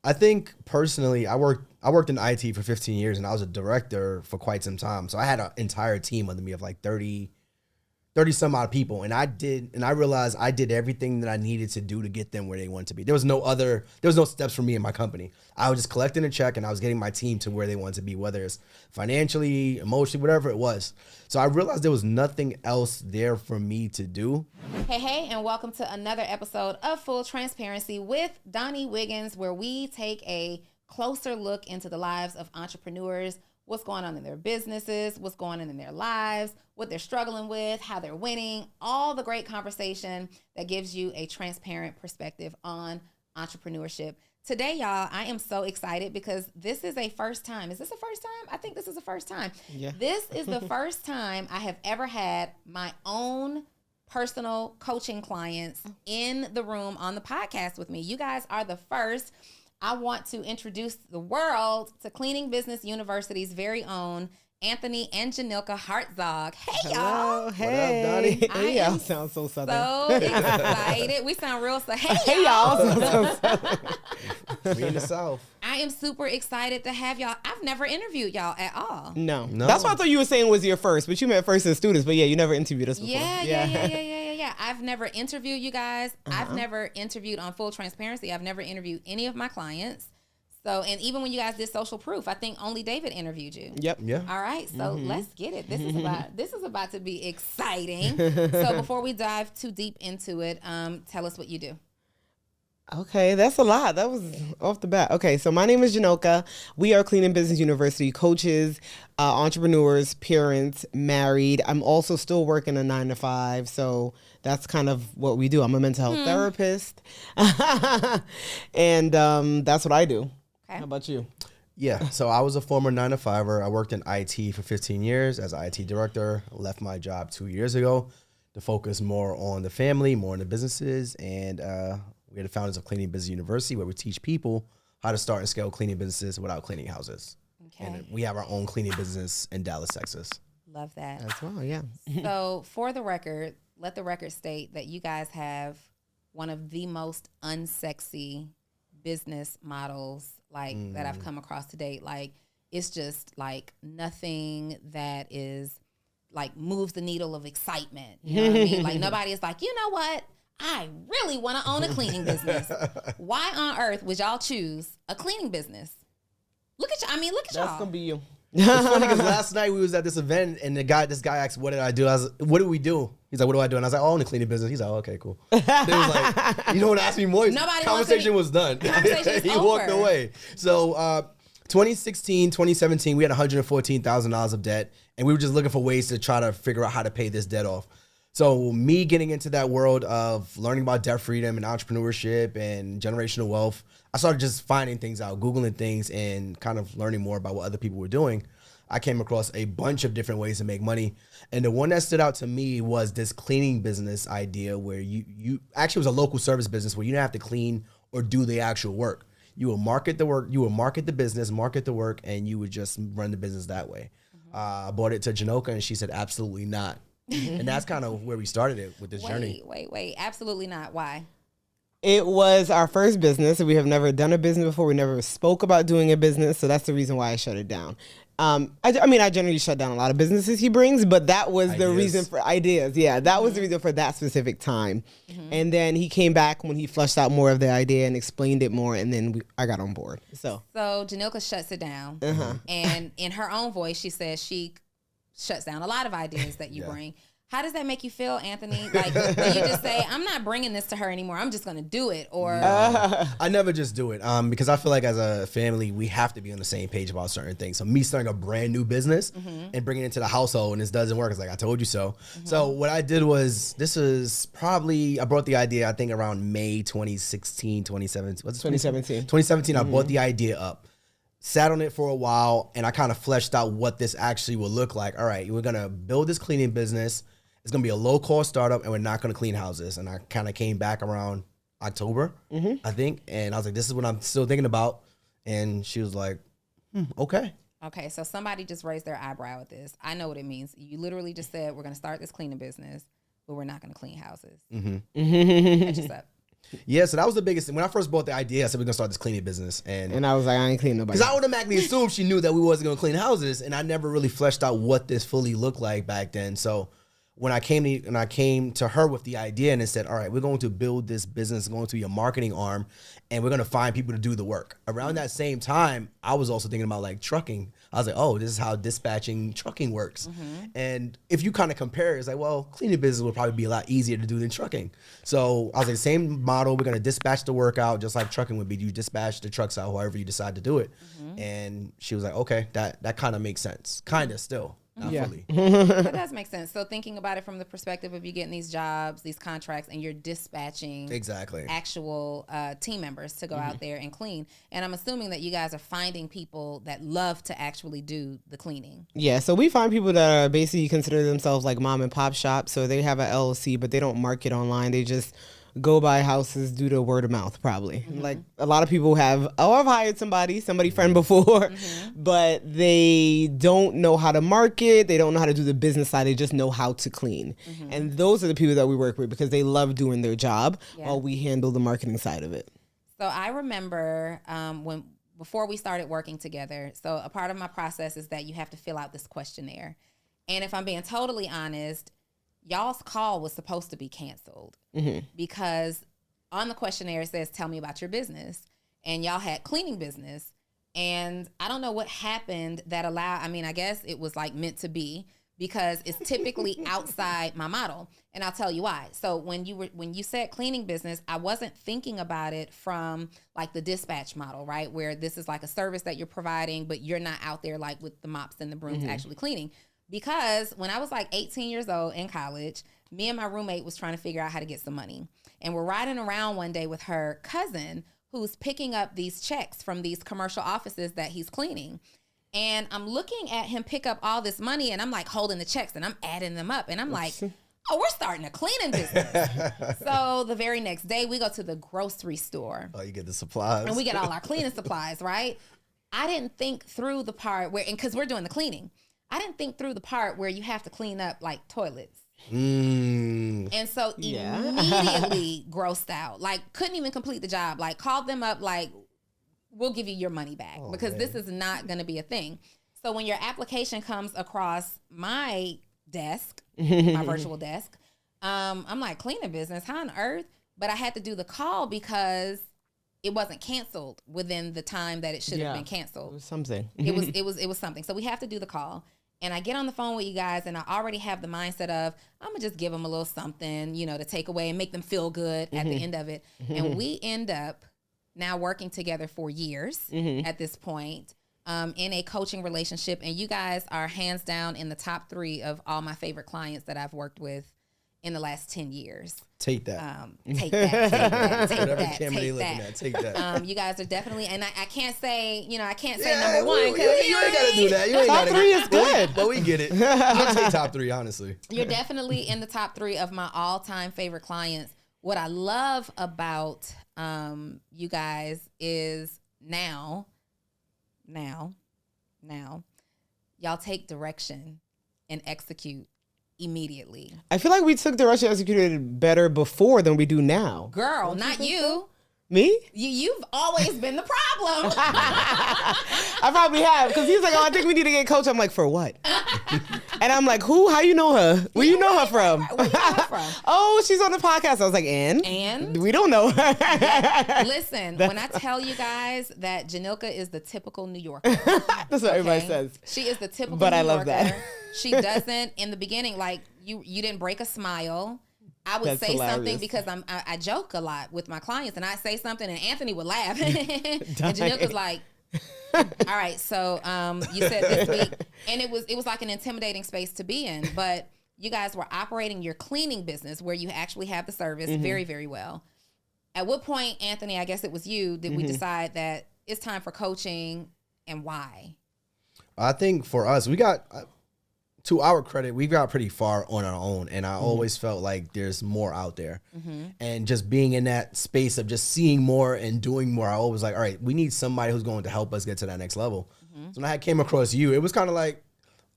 I think personally, I worked in IT for 15 years, and I was a director for quite some time. So I had an entire team under me of like 30 some odd people. And I realized I did everything that I needed to do to get them where they wanted to be. There was no steps for me in my company. I was just collecting a check and I was getting my team to where they wanted to be, whether it's financially, emotionally, whatever it was. So I realized there was nothing else there for me to do. Hey, and welcome to another episode of Full Transparency with Donnie Wiggins, where we take a closer look into the lives of entrepreneurs, what's going on in their businesses, what's going on in their lives, what they're struggling with, how they're winning, all the great conversation that gives you a transparent perspective on entrepreneurship. Today, y'all, I am so excited because this is a first time. Is this a first time? I think this is the first time. Yeah. This is the first time I have ever had my own personal coaching clients in the room on the podcast with me. You guys are the first. I want to introduce the world to Cleaning Business University's very own Anthony and Janila Hartzog. Hey, y'all. Hey. What up, Donnie? Hey, y'all sound so southern. So excited. We sound real so. Hey, Hey, y'all. y'all sound so southern. We in the South. I am super excited to have y'all. I've never interviewed y'all at all. No. That's what I thought you were saying was your first, but you meant first as students. But yeah, you never interviewed us before. Yeah. I've never interviewed you guys. I've never interviewed on Full Transparency. I've never interviewed any of my clients. So, and even when you guys did Social Proof, I think only David interviewed you. Yep. Yeah. All right, so let's get it. This is about to be exciting. So before we dive too deep into it, tell us what you do. Okay, that's a lot. That was off the bat. Okay, so my name is Janila. We are Cleaning Business University coaches, entrepreneurs, parents, married. I'm also still working a 9 to 5, so that's kind of what we do. I'm a mental health therapist, and that's what I do. Okay. How about you? Yeah, so I was a former 9 to 5er. I worked in IT for 15 years as an IT director. I left my job 2 years ago to focus more on the family, more on the businesses, and we are the founders of Cleaning Business University, where we teach people how to start and scale cleaning businesses without cleaning houses. Okay. And we have our own cleaning business in Dallas, Texas. Love that. As well, yeah. So for the record, let the record state that you guys have one of the most unsexy business models that I've come across to date. Like, it's just like nothing that is like moves the needle of excitement. You know what I mean? Like, nobody is like, you know what? I really want to own a cleaning business. Why on earth would y'all choose a cleaning business? Look at y'all. I mean, look at y'all. That's gonna be you. It's funny because last night we was at this event and this guy asked, what did I do? I was like, what do we do? He's like, what do I do? And I was like, I own a cleaning business. He's like, oh, okay, cool. He was like, you don't ask me more. Conversation was done. Conversation's He over. walked away. So 2016, 2017, we had $114,000 of debt, and we were just looking for ways to try to figure out how to pay this debt off. So me getting into that world of learning about debt freedom and entrepreneurship and generational wealth, I started just finding things out, Googling things, and kind of learning more about what other people were doing. I came across a bunch of different ways to make money. And the one that stood out to me was this cleaning business idea where you actually was a local service business where you didn't have to clean or do the actual work. You will market the work, you will market the business, market the work, and you would just run the business that way. I brought it to Janila and she said, absolutely not. And that's kind of where we started it with this journey. Wait. Absolutely not. Why? It was our first business. We have never done a business before. We never spoke about doing a business. So that's the reason why I shut it down. I mean, I generally shut down a lot of businesses he brings, but that was the reason for ideas. Yeah, that was the reason for that specific time. And then he came back when he fleshed out more of the idea and explained it more. And then I got on board. So Janila shuts it down. And in her own voice, she says she shuts down a lot of ideas that you bring. How does that make you feel, Anthony? Like, when you just say, I'm not bringing this to her anymore, I'm just going to do it? Or I never just do it because I feel like as a family, we have to be on the same page about certain things. So me starting a brand new business and bringing it into the household and this doesn't work, it's like, I told you so. So what I did was, I brought the idea, I think around May 2016, 2017. What's it? 2017. 2017, I brought the idea up. Sat on it for a while, and I kind of fleshed out what this actually will look like. All right, we're going to build this cleaning business. It's going to be a low-cost startup, and we're not going to clean houses. And I kind of came back around October, I think, and I was like, this is what I'm still thinking about. And she was like, okay. Okay, so somebody just raised their eyebrow at this. I know what it means. You literally just said, we're going to start this cleaning business, but we're not going to clean houses. Catch us up. Yeah, so that was the biggest thing. When I first bought the idea, I said we're gonna start this cleaning business, And I was like, I ain't cleaning nobody. because I automatically assumed she knew that we wasn't gonna clean houses, and I never really fleshed out what this fully looked like back then. So when I came to her with the idea and it said, all right, we're going to build this business, going to be a marketing arm, and we're going to find people to do the work. Around that same time, I was also thinking about like trucking. I was like, oh, this is how dispatching trucking works. And if you kind of compare, it's like, well, cleaning business would probably be a lot easier to do than trucking. So I was like, same model. We're going to dispatch the work out just like trucking would be. You dispatch the trucks out however you decide to do it. And she was like, okay, that kind of makes sense. Kind of still. Not fully. That does make sense. So thinking about it from the perspective of you getting these jobs, these contracts, and you're dispatching actual team members to go out there and clean. And I'm assuming that you guys are finding people that love to actually do the cleaning. Yeah, so we find people that are basically consider themselves like mom and pop shops. So they have an LLC, but they don't market online. They just go buy houses due to word of mouth, probably. Like a lot of people have, I've hired somebody friend before, but they don't know how to market. They don't know how to do the business side. They just know how to clean. And those are the people that we work with because they love doing their job while we handle the marketing side of it. So I remember before we started working together, so a part of my process is that you have to fill out this questionnaire. And if I'm being totally honest, y'all's call was supposed to be canceled because on the questionnaire it says, tell me about your business. And y'all had cleaning business. And I don't know what happened that I guess it was like meant to be because it's typically outside my model. And I'll tell you why. So when you said cleaning business, I wasn't thinking about it from like the dispatch model, right? Where this is like a service that you're providing, but you're not out there like with the mops and the brooms actually cleaning. Because when I was like 18 years old in college, me and my roommate was trying to figure out how to get some money. And we're riding around one day with her cousin who's picking up these checks from these commercial offices that he's cleaning. And I'm looking at him pick up all this money and I'm like holding the checks and I'm adding them up. And I'm like, oh, we're starting a cleaning business. So the very next day we go to the grocery store. Oh, you get the supplies. And we get all our cleaning supplies, right? I didn't think through the part where, and because we're doing the cleaning, I didn't think through the part where you have to clean up like toilets. And so immediately grossed out, like couldn't even complete the job, like called them up, like we'll give you your money back because this is not going to be a thing. So when your application comes across my desk, my virtual desk, I'm like, cleaning business, how on earth? But I had to do the call because it wasn't canceled within the time that it should have been canceled. It was something. It was something. So we have to do the call. And I get on the phone with you guys and I already have the mindset of, I'm going to just give them a little something, to take away and make them feel good at the end of it. And we end up now working together for years at this point in a coaching relationship. And you guys are hands down in the top 3 of all my favorite clients that I've worked with in the last 10 years. Take that. Take that. Whatever camera they looking at, take that. You guys are definitely, and I can't say, I can't say number one. You ain't got to do that. You ain't top 3 is good. But we get it. I'll take top 3, honestly. You're definitely in the top 3 of my all-time favorite clients. What I love about you guys is now, y'all take direction and execute immediately. I feel like we took direction executed better before than we do now. Girl, not you. So? Me? You've always been the problem. I probably have, because he's like, oh, I think we need to get coach. I'm like, for what? And I'm like, who? How you know her? Where you know her from? Where you know her from? Oh, she's on the podcast. I was like, and? We don't know her. Listen, when I tell you guys that Janila is the typical New Yorker. That's what everybody says. She is the typical But New I love Yorker. that. She doesn't, in the beginning, like, you didn't break a smile. I would say something because I joke a lot with my clients, and I say something, and Anthony would laugh, and Janila was like, "All right, so you said this week," and it was like an intimidating space to be in. But you guys were operating your cleaning business where you actually have the service very, very well. At what point, Anthony? I guess it was you. Did we decide that it's time for coaching, and why? I think for us, we got. To our credit, we got pretty far on our own, and I always felt like there's more out there. And just being in that space of just seeing more and doing more, I always like, all right, we need somebody who's going to help us get to that next level. So when I came across you, it was kind of like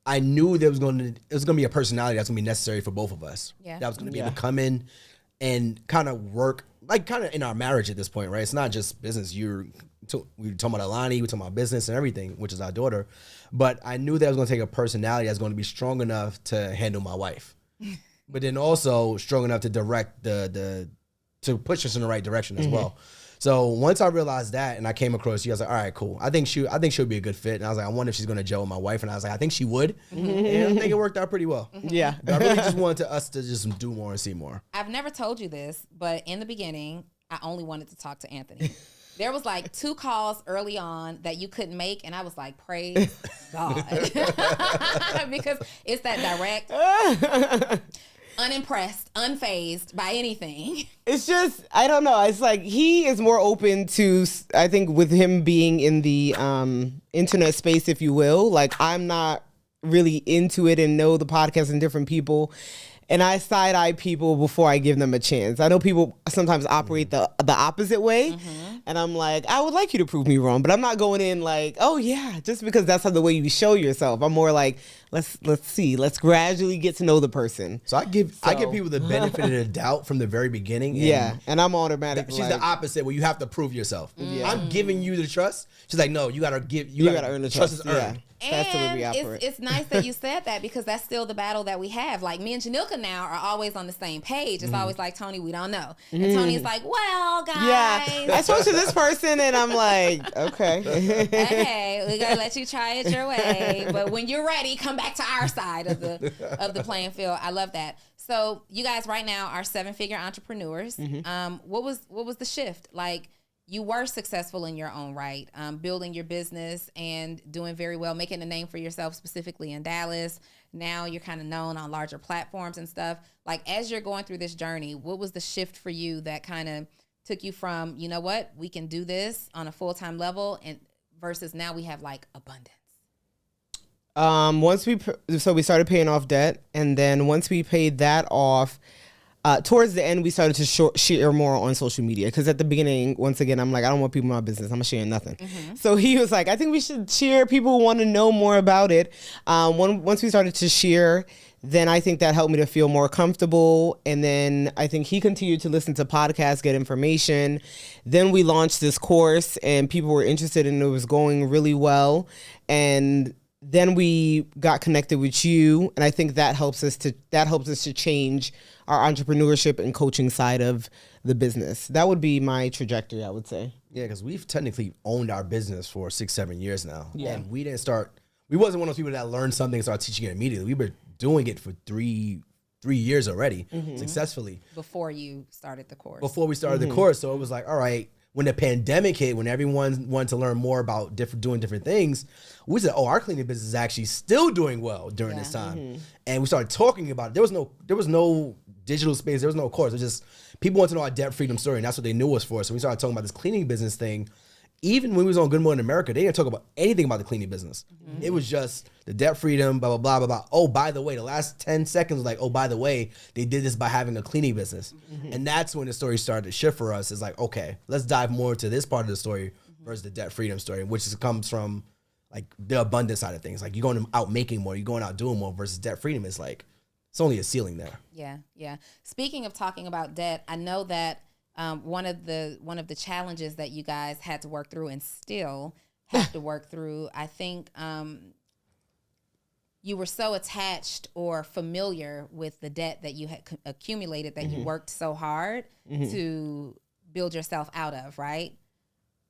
I knew there was going to be a personality that's going to be necessary for both of us. Yeah. That was going to be able to come in and kind of work like kind of in our marriage at this point, right? It's not just business. We were talking about Alani, we talking about business and everything, which is our daughter. But I knew that I was going to take a personality that's going to be strong enough to handle my wife, but then also strong enough to direct to push us in the right direction as well. So once I realized that and I came across you, I was like, all right, cool. I think she'll be a good fit. And I was like, I wonder if she's going to gel with my wife. And I was like, I think she would. And I think it worked out pretty well. Yeah. But I really just wanted us to just do more and see more. I've never told you this, but in the beginning, I only wanted to talk to Anthony. There was like 2 calls early on that you couldn't make, and I was like, praise God. Because it's that direct, unimpressed, unfazed by anything. It's just, I don't know. It's like he is more open to, I think with him being in the internet space, if you will, like I'm not really into it and know the podcast and different people. And I side-eye people before I give them a chance. I know people sometimes operate the opposite way. And I'm like, I would like you to prove me wrong. But I'm not going in like, oh, yeah, just because that's how the way you show yourself. I'm more like, let's see. Let's gradually get to know the person. So I give people the benefit of the doubt from the very beginning. And I'm automatic. She's the opposite where you have to prove yourself. I'm giving you the trust. She's like, no, you got to earn the trust. Is earned. That's the way we operate. It's nice that you said that because that's still the battle that we have. Like me and Janila now are always on the same page. It's always like, Tony, we don't know. And Tony's like, well, guys. Yeah, I spoke to this person and I'm like, okay. Hey, we gotta let you try it your way. But when you're ready, come back to our side of the playing field. I love that. So you guys right now are 7-figure entrepreneurs. What was the shift? Like, you were successful in your own right, building your business and doing very well, making a name for yourself specifically in Dallas. Now you're kind of known on larger platforms and stuff. Like, as you're going through this journey, what was the shift for you that kind of took you from, you know what, we can do this on a full-time level and versus now we have like abundance? So we started paying off debt, and then once we paid that off, towards the end, we started to share more on social media. Because at the beginning, once again, I'm like, I don't want people in my business. I'm not sharing nothing. So he was like, I think we should share. People want to know more about it. Once we started to share, then I think that helped me to feel more comfortable. And then I think he continued to listen to podcasts, get information. Then we launched this course, and people were interested, and it was going really well. And then we got connected with you, and I think that helps us to change our entrepreneurship and coaching side of the business. That would be my trajectory, I would say. Yeah, because we've technically owned our business for 6-7 years now. Yeah. And we wasn't one of those people that learned something and started teaching it immediately. We were doing it for three years already, successfully. Before you started the course. Before we started the course. So it was like, all right, when the pandemic hit, when everyone wanted to learn more about doing different things, we said, oh, our cleaning business is actually still doing well during this time. And we started talking about it. There was no digital space. There was no course. It was just people wanted to know our debt freedom story, and that's what they knew us for. So we started talking about this cleaning business thing. Even when we was on Good Morning America, they didn't talk about anything about the cleaning business. It was just the debt freedom, blah, blah, blah, blah, blah. Oh, by the way, the last 10 seconds was like, oh, by the way, they did this by having a cleaning business. And that's when the story started to shift for us. It's like, okay, let's dive more into this part of the story versus the debt freedom story, which comes from like the abundance side of things. Like you're going out making more, you're going out doing more versus debt freedom is like, it's only a ceiling there. Yeah. Speaking of talking about debt, I know that one of the challenges that you guys had to work through and still have to work through, I think you were so attached or familiar with the debt that you had accumulated that you worked so hard to build yourself out of, right?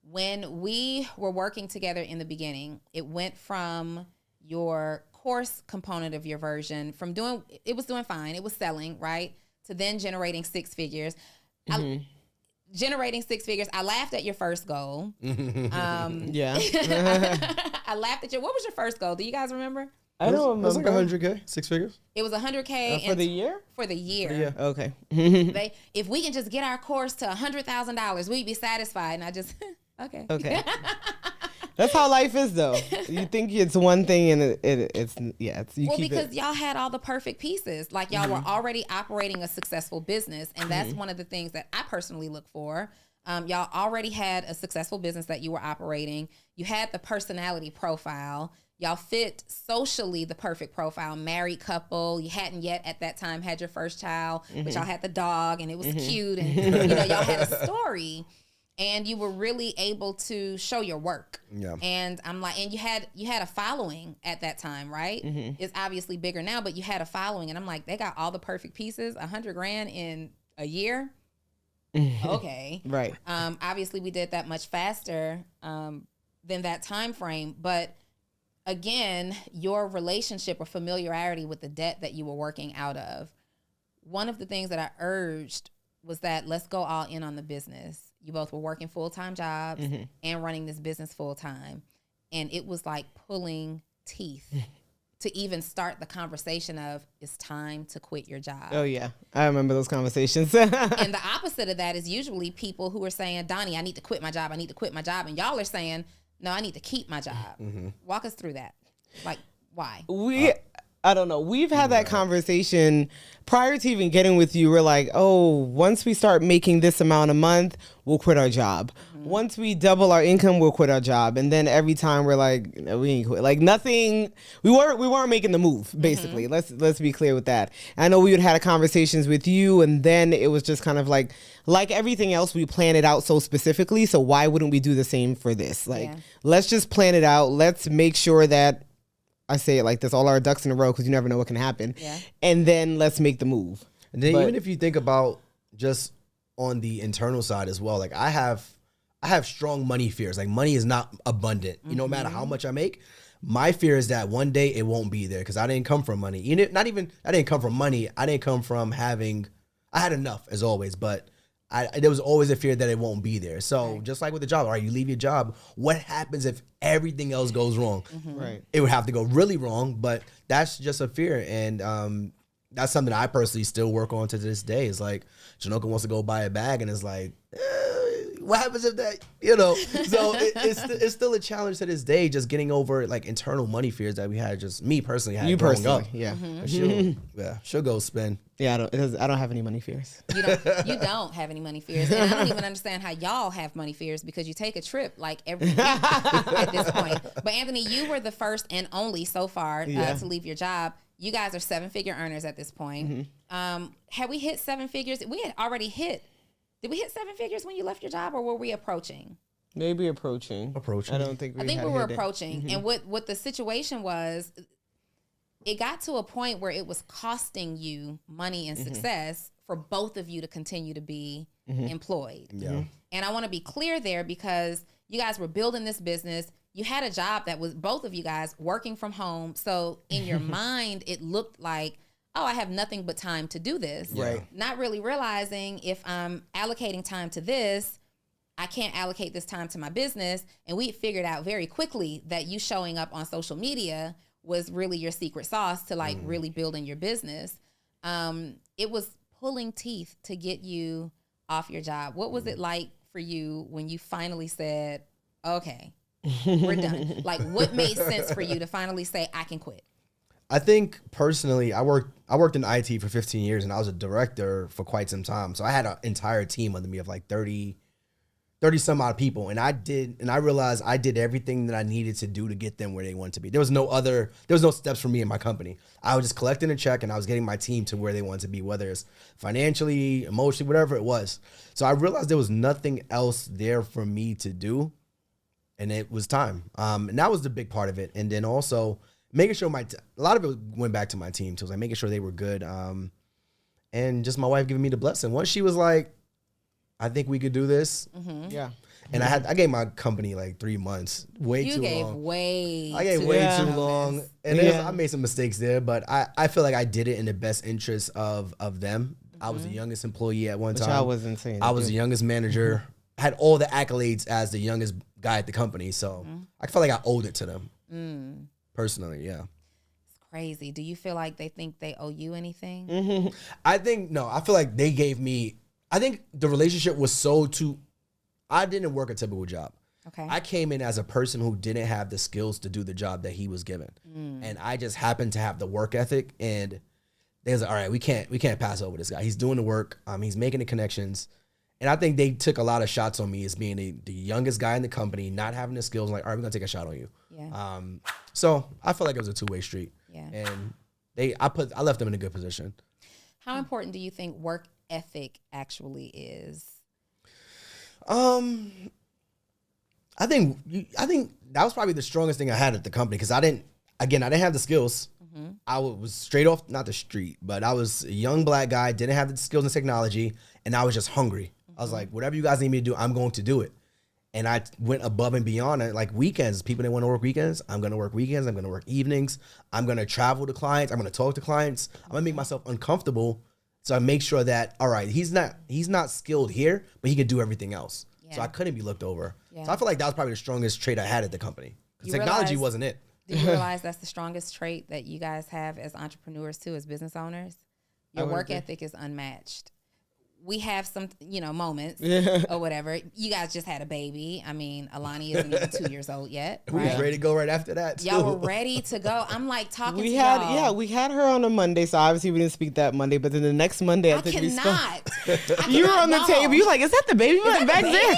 When we were working together in the beginning, it went from your course component of your version it was doing fine, it was selling, right, to then generating 6 figures. Generating 6 figures. I laughed at your first goal. Yeah. I laughed at what was your first goal? Do you guys remember? I don't remember. It was like 100K, 6 figures. It was 100K for the year. For the year. Okay. If we can just get our course to $100,000, we'd be satisfied. And I just okay. That's how life is, though. You think it's one thing, and it's you well, keep because y'all had all the perfect pieces. Like y'all were already operating a successful business, and that's one of the things that I personally look for. Y'all already had a successful business that you were operating. You had the personality profile. Y'all fit socially the perfect profile. Married couple. You hadn't yet at that time had your first child, but y'all had the dog and it was cute. And y'all had a story. And you were really able to show your work. Yeah. And I'm like, and you had a following at that time, right? It's obviously bigger now, but you had a following. And I'm like, they got all the perfect pieces, $100,000 in a year. Okay. Right. Obviously we did that much faster than that time frame. But again, your relationship or familiarity with the debt that you were working out of, one of the things that I urged was that let's go all in on the business. You both were working full-time jobs and running this business full-time. And it was like pulling teeth to even start the conversation of, it's time to quit your job. Oh, yeah. I remember those conversations. And the opposite of that is usually people who are saying, Donnie, I need to quit my job. I need to quit my job. And y'all are saying, no, I need to keep my job. Walk us through that. Like, why? I don't know. We've had that conversation prior to even getting with you. We're like, oh, once we start making this amount a month, we'll quit our job. Once we double our income, we'll quit our job. And then every time we're like, no, we ain't quit. Like nothing. We weren't making the move. Basically, let's be clear with that. I know we had had conversations with you, and then it was just kind of like everything else, we plan it out so specifically. So why wouldn't we do the same for this? Like, let's just plan it out. Let's make sure that. I say it like this, all our ducks in a row, because you never know what can happen. Yeah. And then let's make the move. And then even if you think about just on the internal side as well, like I have strong money fears. Like money is not abundant. No matter how much I make, my fear is that one day it won't be there because I didn't come from money. I didn't come from money. I didn't come from I had enough as always, but there was always a fear that it won't be there. So just like with the job, all right, you leave your job. What happens if everything else goes wrong? Right. It would have to go really wrong, but that's just a fear. And that's something I personally still work on to this day. It's like Janila wants to go buy a bag and it's like, what happens if that, so it's still a challenge to this day, just getting over like internal money fears that we had, just me personally had growing up. Yeah. She'll go spend. Yeah, I don't have any money fears. You don't have any money fears. And I don't even understand how y'all have money fears because you take a trip like every week at this point. But Anthony, you were the first and only so far to leave your job. You guys are 7-figure earners at this point. Had we hit 7 figures? We had already hit. Did we hit 7 figures when you left your job, or were we approaching? Maybe approaching. I don't think we were approaching. And what the situation was, it got to a point where it was costing you money and success for both of you to continue to be employed. Yeah. And I want to be clear there because you guys were building this business. You had a job that was both of you guys working from home. So in your mind, it looked like, oh, I have nothing but time to do this. Right. Not really realizing if I'm allocating time to this, I can't allocate this time to my business. And we figured out very quickly that you showing up on social media was really your secret sauce to like really building your business. It was pulling teeth to get you off your job. What was it like for you when you finally said, okay, we're done? Like what made sense for you to finally say, I can quit? I think personally, I worked in IT for 15 years and I was a director for quite some time. So I had an entire team under me of like 30 some odd people. And I realized I did everything that I needed to do to get them where they wanted to be. There was no steps for me in my company. I was just collecting a check and I was getting my team to where they wanted to be, whether it's financially, emotionally, whatever it was. So I realized there was nothing else there for me to do. And it was time. And that was the big part of it. And then also making sure a lot of it went back to my team too. Like making sure they were good. And just my wife giving me the blessing. Once she was like, I think we could do this. Yeah. And I gave my company like 3 months. Too long. I gave way too long. And I made some mistakes there, but I feel like I did it in the best interest of them. I was the youngest employee at one time. I was insane. I was the youngest manager. I had all the accolades as the youngest guy at the company. So I felt like I owed it to them. Personally, yeah. It's crazy. Do you feel like they think they owe you anything? I feel like they gave me, I think the relationship was I didn't work a typical job. Okay. I came in as a person who didn't have the skills to do the job that he was given. And I just happened to have the work ethic, and they was like, all right, we can't pass over this guy. He's doing the work. He's making the connections. And I think they took a lot of shots on me as being the youngest guy in the company, not having the skills. Like, all right, we're gonna take a shot on you. Yeah. So I felt like it was a two-way street. Yeah. And I left them in a good position. How important do you think work ethic actually is? I think that was probably the strongest thing I had at the company because I didn't have the skills. Mm-hmm. I was straight off, not the street, but I was a young black guy, didn't have the skills and technology, and I was just hungry. I was like, whatever you guys need me to do, I'm going to do it. And I went above and beyond it. Like weekends, people that want to work weekends, I'm going to work weekends. I'm going to work evenings. I'm going to travel to clients. I'm going to talk to clients. I'm going to make myself uncomfortable. So I make sure that, all right, he's not skilled here, but he could do everything else. Yeah. So I couldn't be looked over. Yeah. So I feel like that was probably the strongest trait I had at the company. Because technology wasn't it. Do you realize that's the strongest trait that you guys have as entrepreneurs too, as business owners? Your work ethic is unmatched. We have some, moments or whatever. You guys just had a baby. I mean, Alani isn't even 2 years old yet. Right? We was ready to go right after that, too. Y'all were ready to go. I'm like talking to y'all. Yeah, we had her on a Monday, so obviously we didn't speak that Monday. But then the next Monday, I think we spoke. You were on the table. You were like, is that the baby back there?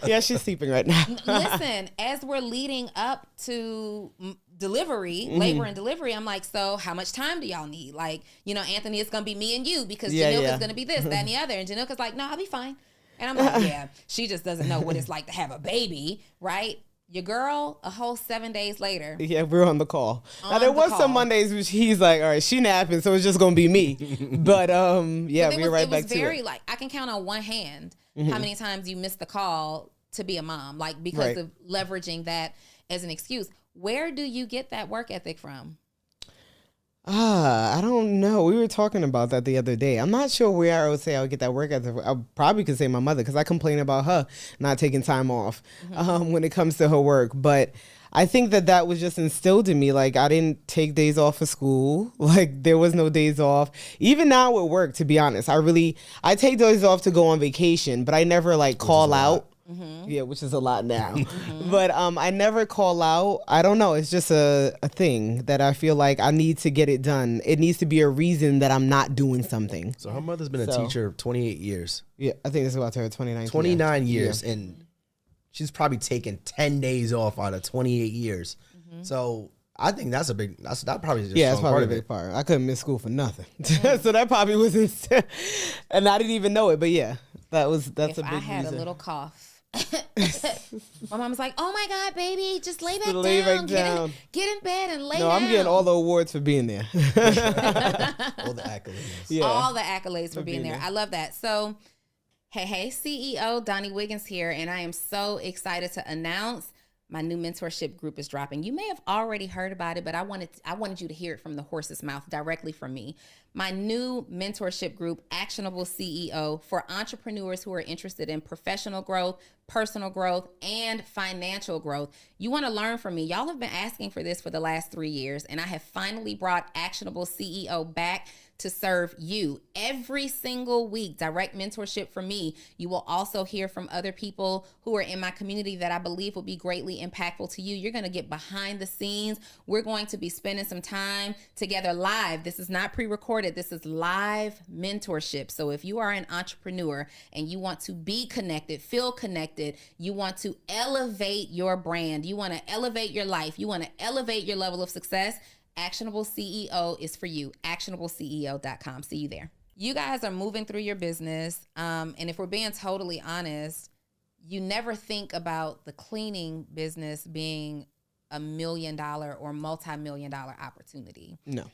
Yeah, she's sleeping right now. Listen, as we're leading up to delivery, labor and delivery, I'm like, so how much time do y'all need? Like, Anthony, it's going to be me and you because Janilka's going to be this, that, and the other. And Janilka's like, no, I'll be fine. And I'm like, yeah, she just doesn't know what it's like to have a baby, right? Your girl, a whole 7 days later. Yeah, we're on the call. Now, there was some Mondays which he's like, all right, she napping, so it's just going to be me. But, we're right back to it. It was very, I can count on one hand how many times you missed the call to be a mom, because of leveraging that as an excuse. Where do you get that work ethic from? I don't know. We were talking about that the other day. I'm not sure where I would say I would get that work ethic. I probably could say my mother because I complain about her not taking time off when it comes to her work. But I think that was just instilled in me. Like, I didn't take days off of school. Like, there was no days off. Even now at work, to be honest, I take days off to go on vacation, but I never call out. Mm-hmm. Yeah, which is a lot now. Mm-hmm. But I never call out. I don't know. It's just a thing that I feel like I need to get it done. It needs to be a reason that I'm not doing something. So her mother's been a teacher 28 years. Yeah, I think it's about her 29. 29 years. Yeah. And she's probably taken 10 days off out of 28 years. Mm-hmm. So I think that's that probably is that's probably a big part. I couldn't miss school for nothing. Mm-hmm. So that probably was and I didn't even know it. But yeah, that's a big reason. I had a little cough. My mom was like, "Oh my God, baby, just lay back down. Get in bed and lay down." No, I'm getting all the awards for being there. All the accolades. Yeah. All the accolades for being there. I love that. So, hey, CEO Donnie Wiggins here, and I am so excited to announce my new mentorship group is dropping. You may have already heard about it, but I wanted you to hear it from the horse's mouth directly from me. My new mentorship group, Actionable CEO, for entrepreneurs who are interested in professional growth, personal growth, and financial growth. You want to learn from me. Y'all have been asking for this for the last 3 years, and I have finally brought Actionable CEO back to serve you every single week. Direct mentorship from me. You will also hear from other people who are in my community that I believe will be greatly impactful to you. You're going to get behind the scenes. We're going to be spending some time together live. This is not pre-recorded. This is live mentorship. So if you are an entrepreneur and you want to be connected, feel connected, you want to elevate your brand, you want to elevate your life, you want to elevate your level of success, Actionable CEO is for you. ActionableCEO.com. See you there. You guys are moving through your business. And if we're being totally honest, you never think about the cleaning business being $1 million or multi-million-dollar opportunity. No.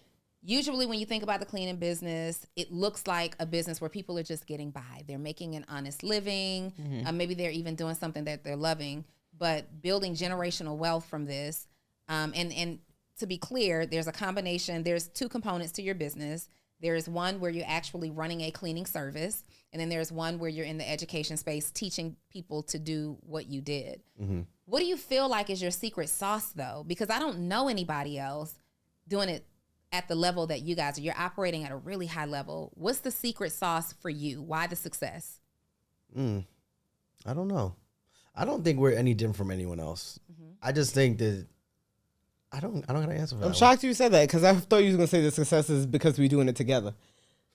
Usually when you think about the cleaning business, it looks like a business where people are just getting by. They're making an honest living. Mm-hmm. Maybe they're even doing something that they're loving, but building generational wealth from this. And to be clear, there's a combination. There's two components to your business. There's one where you're actually running a cleaning service. And then there's one where you're in the education space teaching people to do what you did. Mm-hmm. What do you feel like is your secret sauce, though? Because I don't know anybody else doing it at the level that you guys are. You're operating at a really high level. What's the secret sauce for you? Why the success? I don't know. I don't think we're any different from anyone else. Mm-hmm. I just think that I don't got an answer for that. I'm shocked you said that because I thought you was going to say the success is because we're doing it together.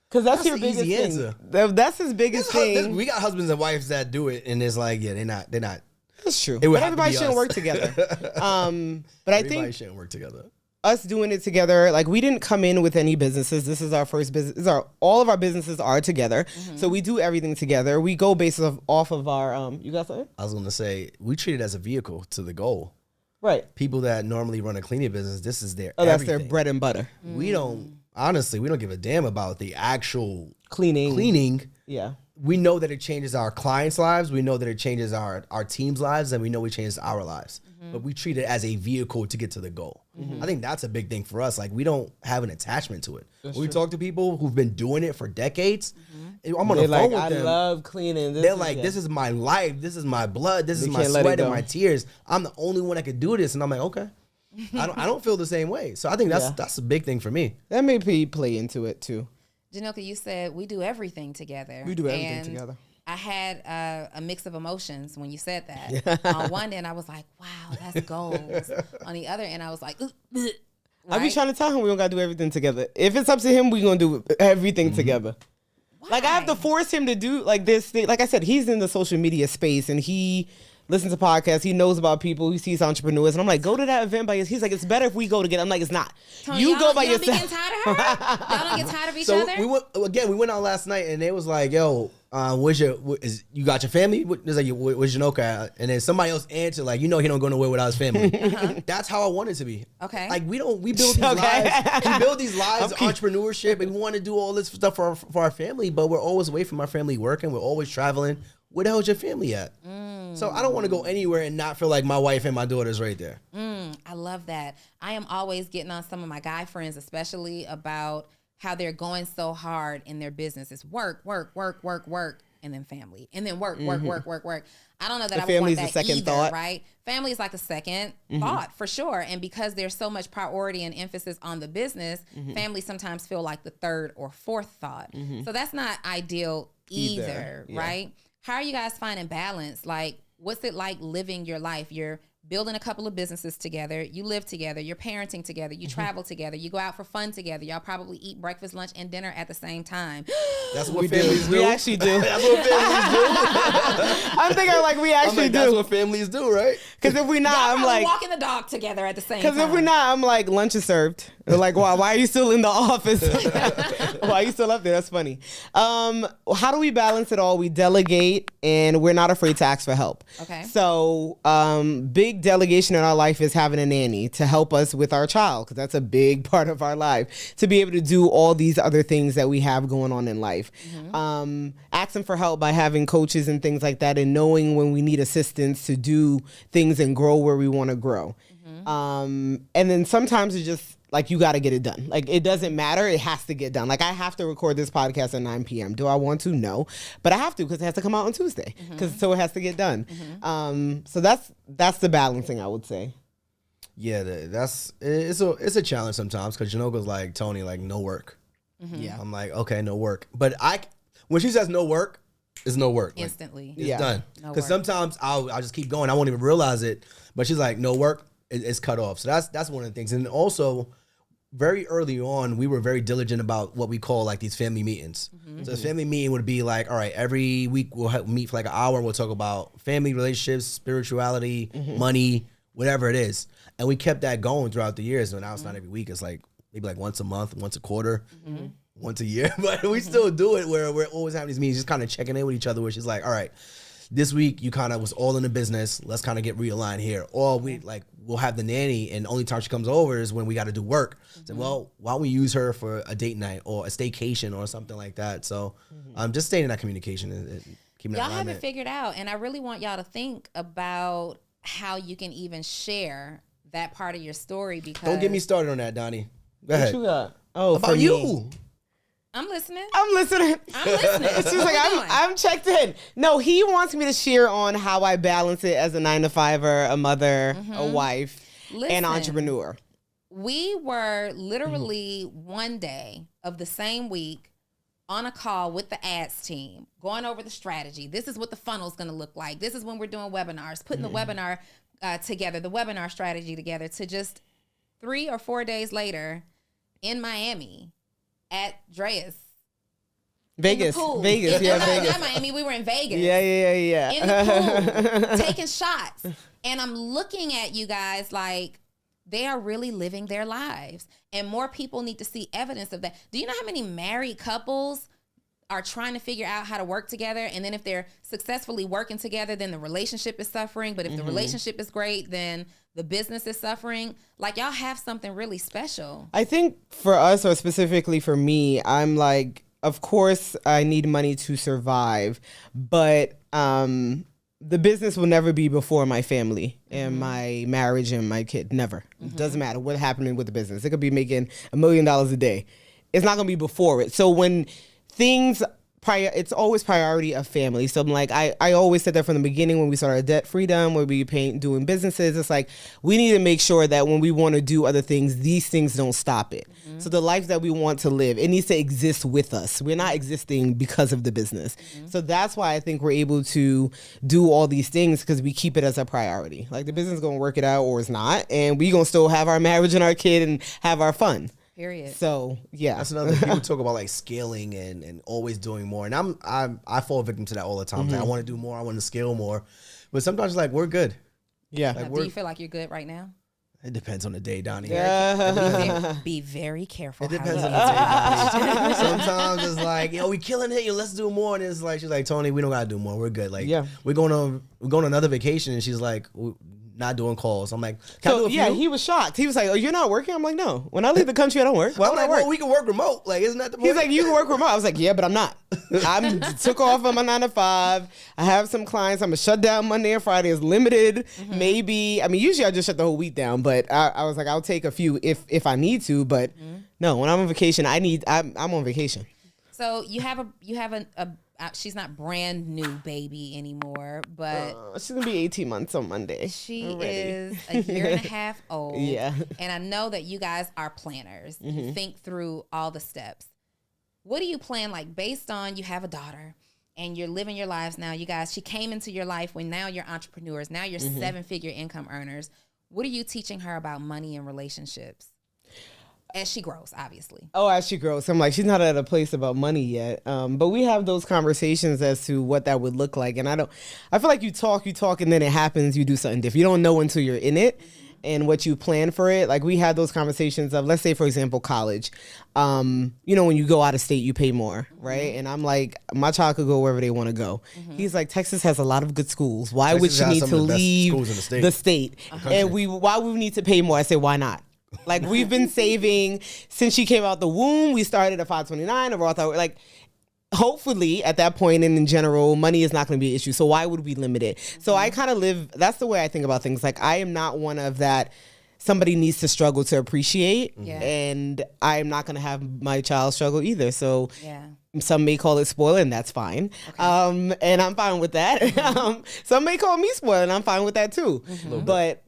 Because that's your the biggest easy thing. answer. That's his biggest thing. We got husbands and wives that do it, and it's like, yeah, they're not. That's true. It would But have to everybody be shouldn't us. work together. But I Everybody think shouldn't work together. us doing it together, like we didn't come in with any businesses. This is our first business. All of our businesses are together. So we do everything together. We go based off of our, you got something? I was going to say, we treat it as a vehicle to the goal. Right. People that normally run a cleaning business, this is their That's everything. their bread and butter. We don't, honestly, we don't give a damn about the actual Cleaning. Yeah. We know that it changes our clients' lives. We know that it changes our team's lives, and we know it changes our lives. But we treat it as a vehicle to get to the goal. I think that's a big thing for us. Like, we don't have an attachment to it. When we talk to people who've been doing it for decades, I'm on the phone with them. I love cleaning. They're like, this is my life. This is my blood. This is my sweat and my tears. I'm the only one that could do this. And I'm like, okay. I don't feel the same way. So I think that's a big thing for me. That may play into it too. Janila, you said we do everything together. We do everything together. I had a mix of emotions when you said that. On one end, I was like, wow, that's goals. On the other end, I was like, right? I be trying to tell him we don't got to do everything together. If it's up to him, we going to do everything together. Why? Like, I have to force him to do like this thing. Like I said, he's in the social media space and he listens to podcasts. He knows about people. He sees entrepreneurs. And I'm like, go to that event by yourself. He's like, it's better if we go together. I'm like, it's not. Tony, you go by y'all yourself. Y'all be getting tired of her? Y'all don't get tired of each So other? we went out last night, and they was like, yo, you got your family? It's like, where's Janila at? And then somebody else answered, like, he don't go nowhere without his family. That's how I want it to be. Okay. Like, we build these lives. We build these lives of entrepreneurship, and we want to do all this stuff for our family, but we're always away from our family working. We're always traveling. Where the hell's your family at? So I don't want to go anywhere and not feel like my wife and my daughter's right there. I love that. I am always getting on some of my guy friends, especially about how they're going so hard in their business. It's work, and then family, and then work. I don't know that I would want that second either, thought. right? Family is like a second thought for sure. And because there's so much priority and emphasis on the business, family sometimes feel like the third or fourth thought. So that's not ideal either. Right? How are you guys finding balance? Like, what's it like living your life? You're building a couple of businesses together. You live together. You're parenting together. You travel together. You go out for fun together. Y'all probably eat breakfast, lunch, and dinner at the same time. That's what families do. We actually do. That's what families do. I'm thinking like we actually do. That's what families do, right? Because if we not, Y'all I'm probably like walking the dog together at the same time. Because if we're not, I'm like, lunch is served. They're like, why are you still in the office? Why are you still up there? That's funny. How do we balance it all? We delegate, and we're not afraid to ask for help. Okay. So big delegation in our life is having a nanny to help us with our child, because that's a big part of our life, to be able to do all these other things that we have going on in life. Asking for help by having coaches and things like that, and knowing when we need assistance to do things and grow where we want to grow. And then sometimes it's just like, you got to get it done. Like, it doesn't matter. It has to get done. Like, I have to record this podcast at 9 p.m. Do I want to? No. But I have to, because it has to come out on Tuesday. So it has to get done. So that's the balancing, I would say. Yeah, it's a challenge sometimes, because Janilka's like, Tony, like, no work. Yeah. I'm like, okay, no work. But when she says no work, it's no work. Like, Instantly. it's done. No Because work. sometimes I'll just keep going. I won't even realize it. But she's like, no work. It's cut off. So that's one of the things. And also, very early on, we were very diligent about what we call like these family meetings. So this family meeting would be like, all right, every week we'll meet for like an hour and we'll talk about family relationships, spirituality, money, whatever it is. And we kept that going throughout the years. So now it's not every week. It's like maybe like once a month, once a quarter, once a year. But we still do it where we're always having these meetings, just kind of checking in with each other, where she's like, all right, this week you kind of was all in the business. Let's kind of get realigned here. Or we'll have the nanny, and the only time she comes over is when we got to do work. So, well, why don't we use her for a date night or a staycation or something like that? So just staying in that communication and keeping that Y'all alignment. haven't figured out, and I really want y'all to think about how you can even share that part of your story, because Don't get me started on that, Donnie. Go What ahead. you got? Oh, About for me. you. I'm listening. I'm listening. She's She's like, I'm checked in. No, he wants me to share on how I balance it as a 9-to-5er, a mother, a wife, Listen. and entrepreneur. We were literally one day of the same week on a call with the ads team, going over the strategy. This is what the funnel is going to look like. This is when we're doing webinars, putting the webinar together, the webinar strategy together, to just 3 or 4 days later in Miami at Dreas Vegas. In the pool. Vegas. Yeah, Vegas. not Miami. We were in Vegas. Yeah. In the pool, taking shots. And I'm looking at you guys like they are really living their lives. And more people need to see evidence of that. Do you know how many married couples are trying to figure out how to work together? And then if they're successfully working together, then the relationship is suffering. But if the relationship is great, then the business is suffering. Like, y'all have something really special. I think for us, or specifically for me, I'm like, of course I need money to survive, but the business will never be before my family and my marriage and my kid. Never. It doesn't matter what's happening with the business. It could be making $1 million a day. It's not going to be before it. So when things it's always priority of family. So I'm like, I always said that from the beginning when we started Debt Freedom, when we doing businesses, it's like, we need to make sure that when we want to do other things, these things don't stop it. So the life that we want to live, it needs to exist with us. We're not existing because of the business. So that's why I think we're able to do all these things, because we keep it as a priority. Like, the business is going to work it out or it's not. And we going to still have our marriage and our kid and have our fun. Period. So yeah, that's another thing. People talk about like scaling and always doing more, and I fall victim to that all the time. Like, I want to do more, I want to scale more, but sometimes like we're good. Yeah. Like, do you feel like you're good right now? It depends on the day, Donnie. Be very careful. It depends on the day, Donnie. Sometimes it's like, yo, we killing it. Yo, let's do more. And it's like, she's like, Tony, we don't gotta do more. We're good. Like, we're going on another vacation, and she's like, not doing calls. I'm like, can I do a few? He was shocked. He was like, "Oh, you're not working?" I'm like, "No. When I leave the country, I don't work." Why would I work? Well, we can work remote. Like, isn't that the point? He's like, "You can work remote." I was like, "Yeah, but I'm not. I took off on my 9 to 5. I have some clients. I'm gonna shut down Monday and Friday. It's limited. Maybe. I mean, usually I just shut the whole week down. But I was like, I'll take a few if I need to. But no, when I'm on vacation, I'm on vacation. So you have a she's not brand new baby anymore, but she's gonna be 18 months on Monday. She is a year and a half old. Yeah. And I know that you guys are planners. You think through all the steps. What do you plan, like, based on you have a daughter and you're living your lives now? You guys, she came into your life when now you're entrepreneurs. Now you're 7-figure income earners. What are you teaching her about money and relationships? As she grows, obviously. Oh, as she grows. I'm like, she's not at a place about money yet. But we have those conversations as to what that would look like. And I feel like you talk, and then it happens, you do something different. You don't know until you're in it and what you plan for it. Like, we had those conversations of, let's say, for example, college. When you go out of state, you pay more, right? And I'm like, my child could go wherever they want to go. He's like, Texas has a lot of good schools. Why would she need to leave the state? And why would we need to pay more? I say, why not? Like, we've been saving since she came out the womb. We started a 529, a Roth. Like, hopefully at that point and in general, money is not going to be an issue. So why would we limit it? So I kind of that's the way I think about things. Like, I am not one of that somebody needs to struggle to appreciate. And I am not going to have my child struggle either. So some may call it spoiler, and that's fine. Okay. And I'm fine with that. Some may call me spoiler, and I'm fine with that too. But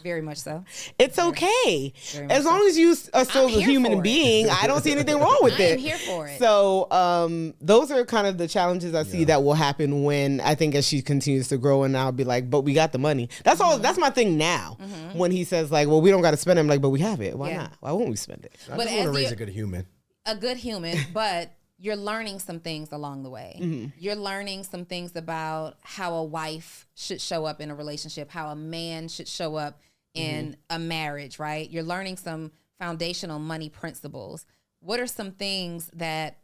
very much so. It's okay. As long as you are still a human being, I don't see anything wrong with it. I'm here for it. So those are kind of the challenges I see that will happen when, I think, as she continues to grow, and I'll be like, but we got the money. That's all. That's my thing now. When he says like, well, we don't got to spend it, I'm like, but we have it. Why not? Why won't we spend it? I just want to raise a good human. A good human, but you're learning some things along the way. You're learning some things about how a wife should show up in a relationship, how a man should show up in a marriage, right? You're learning some foundational money principles. What are some things that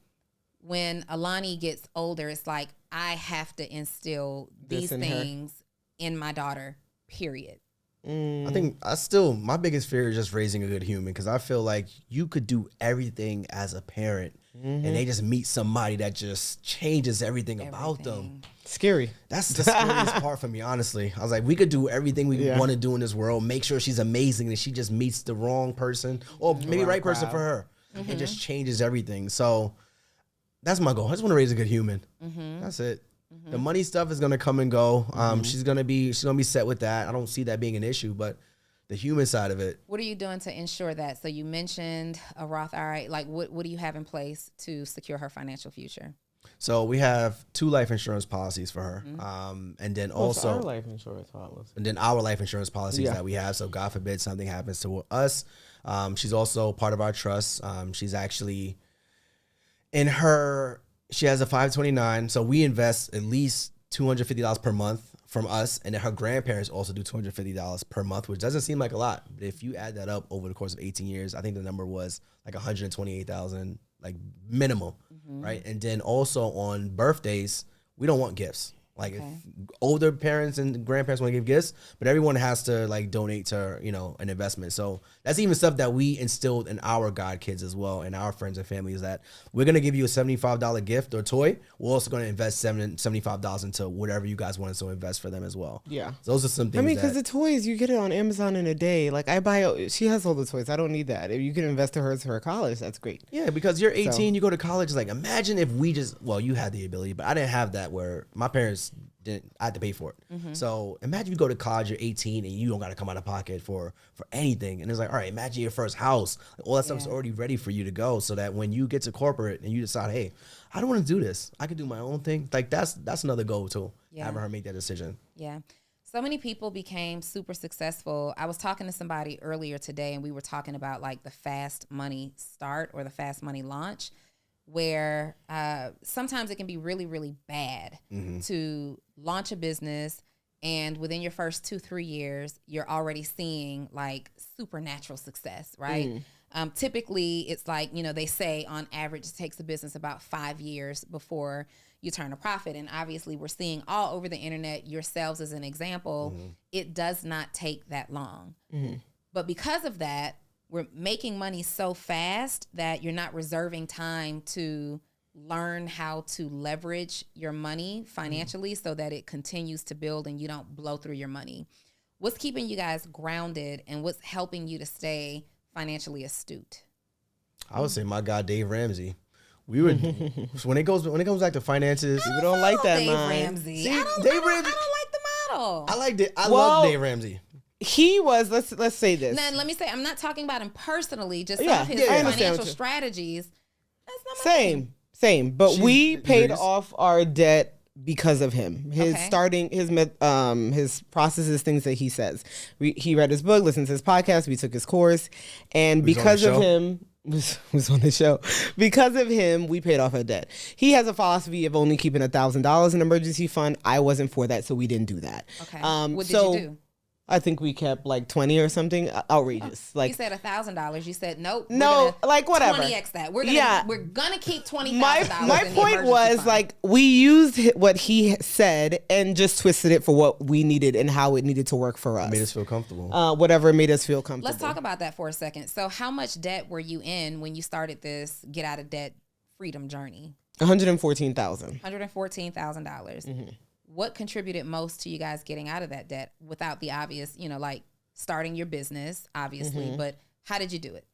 when Alani gets older, it's like, I have to instill these things in my daughter, period? I think my biggest fear is just raising a good human, because I feel like you could do everything as a parent and they just meet somebody that just changes everything about them. Scary. That's the scariest part for me, honestly. I was like, we could do everything we want to do in this world, make sure she's amazing, and she just meets the wrong person, or maybe right person for her. It just changes everything. So that's my goal. I just want to raise a good human. That's it. The money stuff is gonna come and go. She's gonna be set with that. I don't see that being an issue, but the human side of it. What are you doing to ensure that? So you mentioned a Roth IRA. Like, what do you have in place to secure her financial future? So we have 2 life insurance policies for her, and then also our life insurance policy. And then our life insurance policies that we have. So God forbid something happens to us. She's also part of our trust. She's actually in her She has a 529, so we invest at least $250 per month from us, and then her grandparents also do $250 per month, which doesn't seem like a lot, but if you add that up over the course of 18 years, I think the number was like 128,000, like minimum, right? And then also on birthdays, we don't want gifts. Like if older parents and grandparents want to give gifts, but everyone has to like donate to, you know, an investment. So that's even stuff that we instilled in our god kids as well, and our friends and families, that we're going to give you a $75 gift or toy. We're also going to invest $75 into whatever you guys want us to invest for them as well. Yeah. So those are some things. I mean, because the toys, you get it on Amazon in a day. Like she has all the toys. I don't need that. If you can invest in hers for her college, that's great. Yeah, because you're 18, you go to college. It's like, imagine if we just, well, you had the ability, but I didn't have that where my parents didn't, I had to pay for it. So imagine you go to college, you're 18 and you don't got to come out of pocket for anything. And it's like, all right, imagine your first house. Like, all that stuff's already ready for you to go, so that when you get to corporate and you decide, hey, I don't want to do this, I can do my own thing. Like that's another goal too. Having her make that decision. Yeah. So many people became super successful. I was talking to somebody earlier today and we were talking about like the fast money start or the fast money launch, where sometimes it can be really, really bad to launch a business, and within your first 2-3 years, you're already seeing like supernatural success, right? Typically, it's like, you know, they say on average it takes a business about 5 years before you turn a profit. And obviously, we're seeing all over the internet, yourselves as an example, it does not take that long. But because of that, we're making money so fast that you're not reserving time to learn how to leverage your money financially so that it continues to build and you don't blow through your money. What's keeping you guys grounded and what's helping you to stay financially astute? I would say my guy, Dave Ramsey. We would when it comes back to finances, we don't like that Dave line. Ramsey. See, I don't Dave Ramsey. like the model. I liked it. I love Dave Ramsey. He was, let's say this. Now, let me say, I'm not talking about him personally, just some Yeah, of his I understand financial what you- strategies. That's not my thing. Same. But we paid agrees. off our debt because of him. His Okay. starting, his processes, things that he says. He read his book, listened to his podcast, we took his course, and Who's on because the of show? him, who's on the show, because of him, we paid off our debt. He has a philosophy of only keeping $1,000 in emergency fund. I wasn't for that, so we didn't do that. Okay. Um, What did you do? I think we kept like 20 or something. Outrageous. You Like, said $1,000. You said nope. No, like, whatever. 20x that. We're gonna keep $20,000. my point was like, we used what he said and just twisted it for what we needed and how it needed to work for us. Made us feel comfortable. Whatever made us feel comfortable. Let's talk about that for a second. So, how much debt were you in when you started this get out of debt freedom journey? $114,000. $114,000. What contributed most to you guys getting out of that debt without the obvious, you know, like starting your business, obviously, but how did you do it?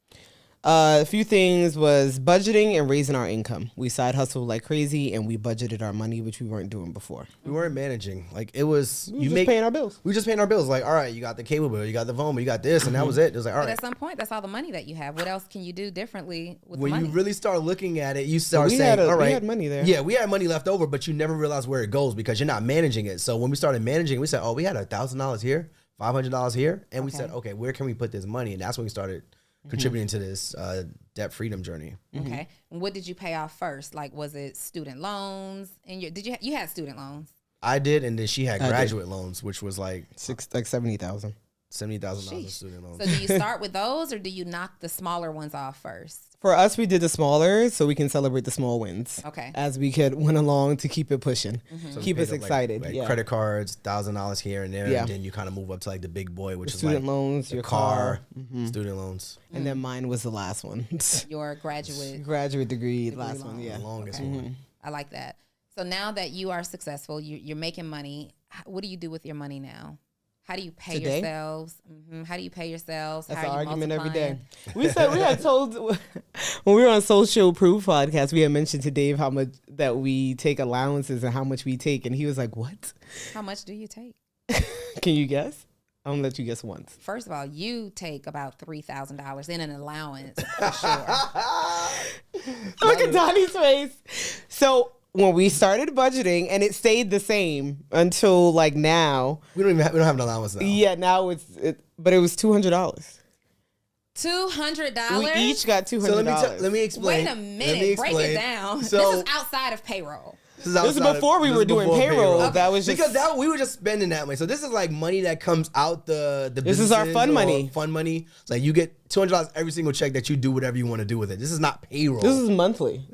A few things was budgeting and raising our income. We side hustled like crazy and we budgeted our money, which we weren't doing before. We weren't managing. Like it was, We were just paying our bills. We were just paying our bills. Like, all right, you got the cable bill, you got the phone bill, you got this, and that was it. It was like, all But right. at some point, that's all the money that you have. What else can you do differently with When the money? you really start looking at it, you start We saying, had all right, we had money there. Yeah, we had money left over, but you never realize where it goes because you're not managing it. So when we started managing, we said, oh, we had $1,000 here, $500 here, and we said, okay, where can we put this money? And that's when we started contributing to this debt freedom journey. Okay. And what did you pay off first? Like, was it student loans? And you had student loans? I did, and then she had I did. graduate loans, which was like $70,000. $70,000 in Sheesh. student loans. So do you start with those or do you knock the smaller ones off first? For us, we did the smaller so we can celebrate the small wins. Okay. As we went along to keep it pushing, So we keep paid us up, like- excited. like yeah. credit cards, $1,000 here and there, Yeah. and then you kind of move up to like the big boy, which is Student like loans, the your car, car. student loans, And then mine was the last one. Your graduate. Graduate degree, last loan. one, yeah. the longest Okay. one. I like that. So now that you are successful, you're making money. What do you do with your money now? How do you pay Today? yourselves? How do you pay yourselves? That's How the are you argument every day. multiplying? We had told when we were on Social Proof podcast, we had mentioned to Dave how much that we take allowances and how much we take, and he was like, "What? How much do you take? Can you guess?" I'm gonna let you guess once. First of all, you take about $3,000 in an allowance for sure. Look at Donnie's face. So when we started budgeting, and it stayed the same until like now. We don't have an allowance now. Yeah, now but it was $200. $200. We each got $200. So let me explain. Wait a minute. Break it down. So, this is outside of payroll. This is before we were doing payroll. Okay. That was just because we were just spending that money. So this is like money that comes out the This is our fun money. Fun money. It's like you get $200 every single check that you do whatever you want to do with it. This is not payroll. This is monthly.